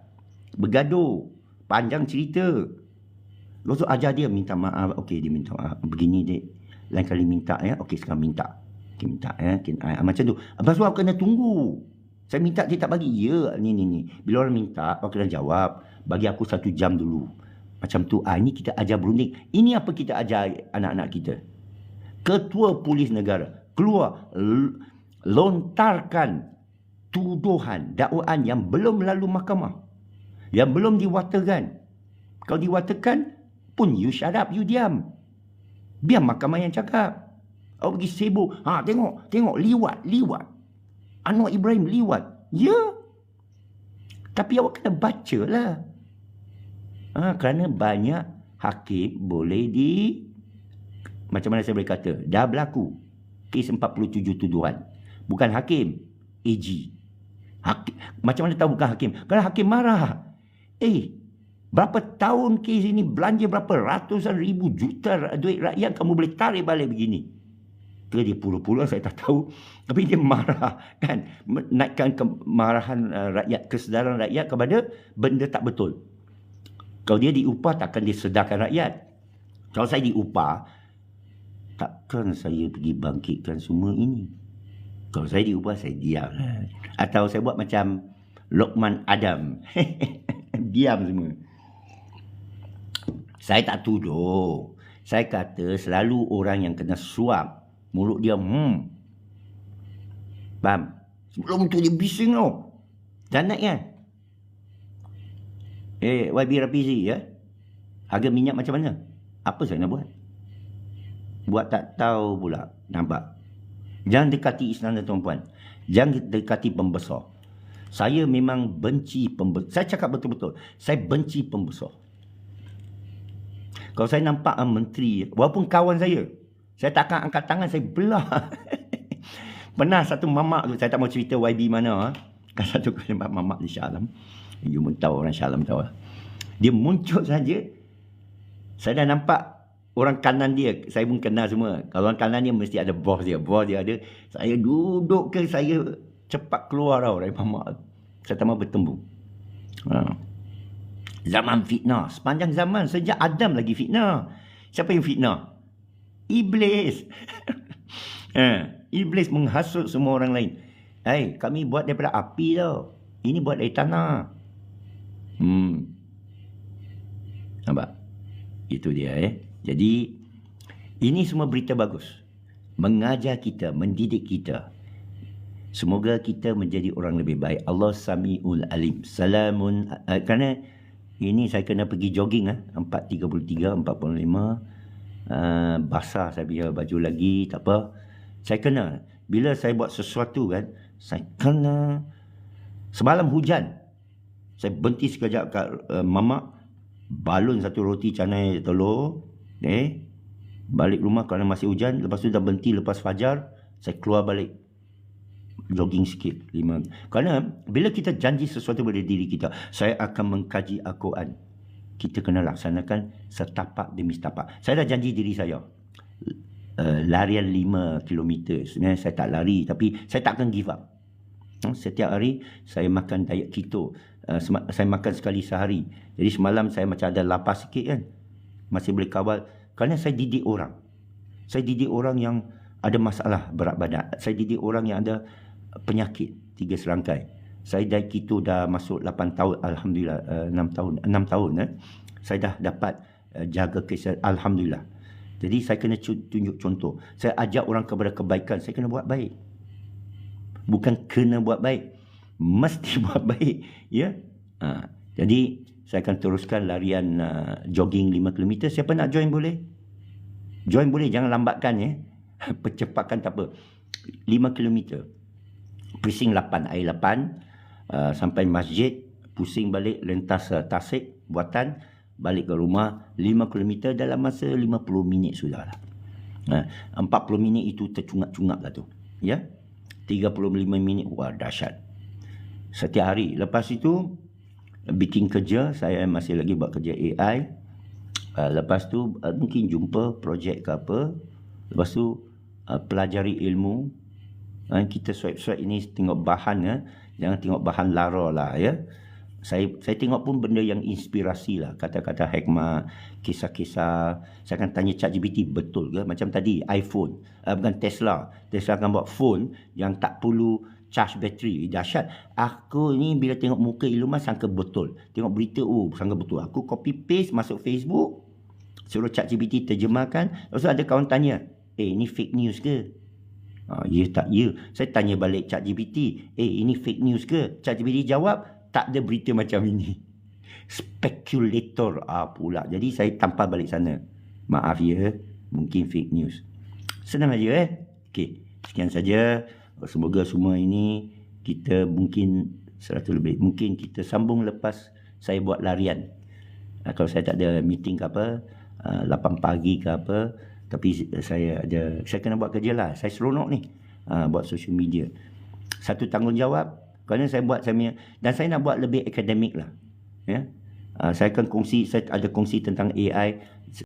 Bergaduh. Panjang cerita. Lepas tu ajar dia minta maaf. Okey, dia minta maaf. Begini dek. Lain kali minta ya. Okey, sekarang minta. Okay, minta ya. Macam tu. Lepas tu awak kena tunggu. Saya minta dia tak bagi. Ya, ni. Bila orang minta, awak kena jawab. Bagi aku 1 jam dulu. Macam tu. Ini kita ajar berunding. Ini apa kita ajar anak-anak kita. Ketua Polis Negara keluar, lontarkan tuduhan, dakwaan yang belum lalu mahkamah. Yang belum diwatakan. Kalau diwatakan pun, you shut up, you diam. Biar mahkamah yang cakap. Awak pergi sibuk. Tengok, liwat. Anwar Ibrahim liwat. Ya. Tapi awak kena baca lah. Kerana banyak hakim boleh macam mana saya boleh kata, dah berlaku kes 47 tuduhan. Bukan hakim, AG. Macam mana tahu bukan hakim? Kerana hakim marah. Berapa tahun kes ini, belanja berapa ratusan ribu juta duit rakyat, kamu boleh tarik balik begini. Ke dia pula-pula, saya tak tahu. Tapi dia marah, kan? Naikkan kemarahan rakyat, kesedaran rakyat kepada benda tak betul. Kalau dia diupah, takkan dia sedarkan rakyat. Kalau saya diupah, takkan saya pergi bangkitkan semua ini. Kalau saya diupah, saya diam. Atau saya buat macam Luqman Adam. Diam semua. Saya tak tuduh. Saya kata selalu orang yang kena suap, mulut dia faham? Sebelum tu dia bising tau. Dah naik kan? YB Rafizi, ya? Harga minyak macam mana? Apa saya nak buat? Buat tak tahu pula. Nampak? Jangan dekati istana tuan-puan. Jangan dekati pembesar. Saya memang benci pembesar. Saya cakap betul-betul. Saya benci pembesar. Kalau saya nampak menteri, walaupun kawan saya tak akan angkat tangan, saya belah. Pernah satu mamak tu, saya tak mau cerita YB mana. Kan satu kali mamak di Shah Alam. You pun tahu, orang Shah Alam tahu lah. Dia muncul saja, saya dah nampak orang kanan dia, saya pun kenal semua. Kalau orang kanan dia mesti ada bos dia. Bos dia ada. Saya duduk ke, saya cepat keluar tau dari mamak. Saya tak mau bertemu. Zaman fitnah. Sepanjang zaman, sejak Adam lagi fitnah. Siapa yang fitnah? Iblis. Iblis menghasut semua orang lain. Kami buat daripada api tau. Ini buat dari tanah. Nampak? Itu dia. Jadi, ini semua berita bagus. Mengajar kita, mendidik kita. Semoga kita menjadi orang lebih baik. Allah Sami'ul Alim. Salamun. Kerana ini saya kena pergi jogging 4.33, 45. Basah saya biar baju lagi, tak apa. Saya kena. Bila saya buat sesuatu kan, saya kena. Semalam hujan. Saya berhenti sekejap kat mamak. Balun satu roti canai telur. Balik rumah kerana masih hujan. Lepas tu dah berhenti lepas fajar. Saya keluar balik. Jogging sikit 5. Kerana bila kita janji sesuatu pada diri kita, saya akan mengkaji Al-Quran. Kita kena laksanakan setapak demi setapak. Saya dah janji diri saya larian 5 km. Sebenarnya saya tak lari, tapi saya tak akan give up. Setiap hari saya makan diet keto. Saya makan sekali sehari. Jadi semalam saya macam ada lapar sikit kan. Masih boleh kawal. Kerana saya didik orang. Saya didik orang yang ada masalah berat badan. Saya didik orang yang ada penyakit 3 serangkai. Saya diet keto dah masuk 8 tahun. Alhamdulillah. 6 tahun. Saya dah dapat jaga kesihatan. Alhamdulillah. Jadi saya kena tunjuk contoh. Saya ajak orang kepada kebaikan. Saya kena buat baik. Bukan kena buat baik. Mesti buat baik. Ya. Jadi saya akan teruskan larian jogging 5 km. Siapa nak join boleh? Join boleh. Jangan lambatkan ya. Percepatkan tak apa. 5 km. Pusing 8. Air 8. Sampai masjid. Pusing balik. Lentas tasik. Buatan. Balik ke rumah. 5 km dalam masa 50 minit sudah lah. 40 minit itu tercungap-cungap lah tu. Ya. 35 minit. Wah, dahsyat. Setiap hari. Lepas itu, bikin kerja. Saya masih lagi buat kerja AI. Lepas tu, mungkin jumpa projek ke apa. Lepas tu, pelajari ilmu. Kita swipe-swipe ini tengok bahan. Jangan tengok bahan lara lah ya. Saya tengok pun benda yang inspirasi lah. Kata-kata hikmah, kisah-kisah. Saya akan tanya ChatGPT, betul ke? Macam tadi, iPhone. Bukan Tesla. Tesla akan buat phone yang tak perlu charge bateri. Dahsyat. Aku ni bila tengok muka Elon Musk sangka betul. Tengok berita, sangka betul. Aku copy paste masuk Facebook. Suruh ChatGPT terjemahkan. Lepas tu ada kawan tanya, ini fake news ke? Ya tak, ya. Saya tanya balik ChatGPT, ini fake news ke? ChatGPT jawab, tak ada berita macam ini. Spekulator pula. Jadi saya tampal balik sana. Maaf ya, mungkin fake news. Senang aja Okey, sekian saja. Semoga semua ini kita mungkin 100 lebih. Mungkin kita sambung lepas saya buat larian. Kalau saya tak ada meeting ke apa, 8 pagi ke apa, tapi saya kena buat kerja lah. Saya seronok ni buat social media. Satu tanggungjawab, kerana saya buat dan saya nak buat lebih akademik lah. Ya. Saya ada kongsi tentang AI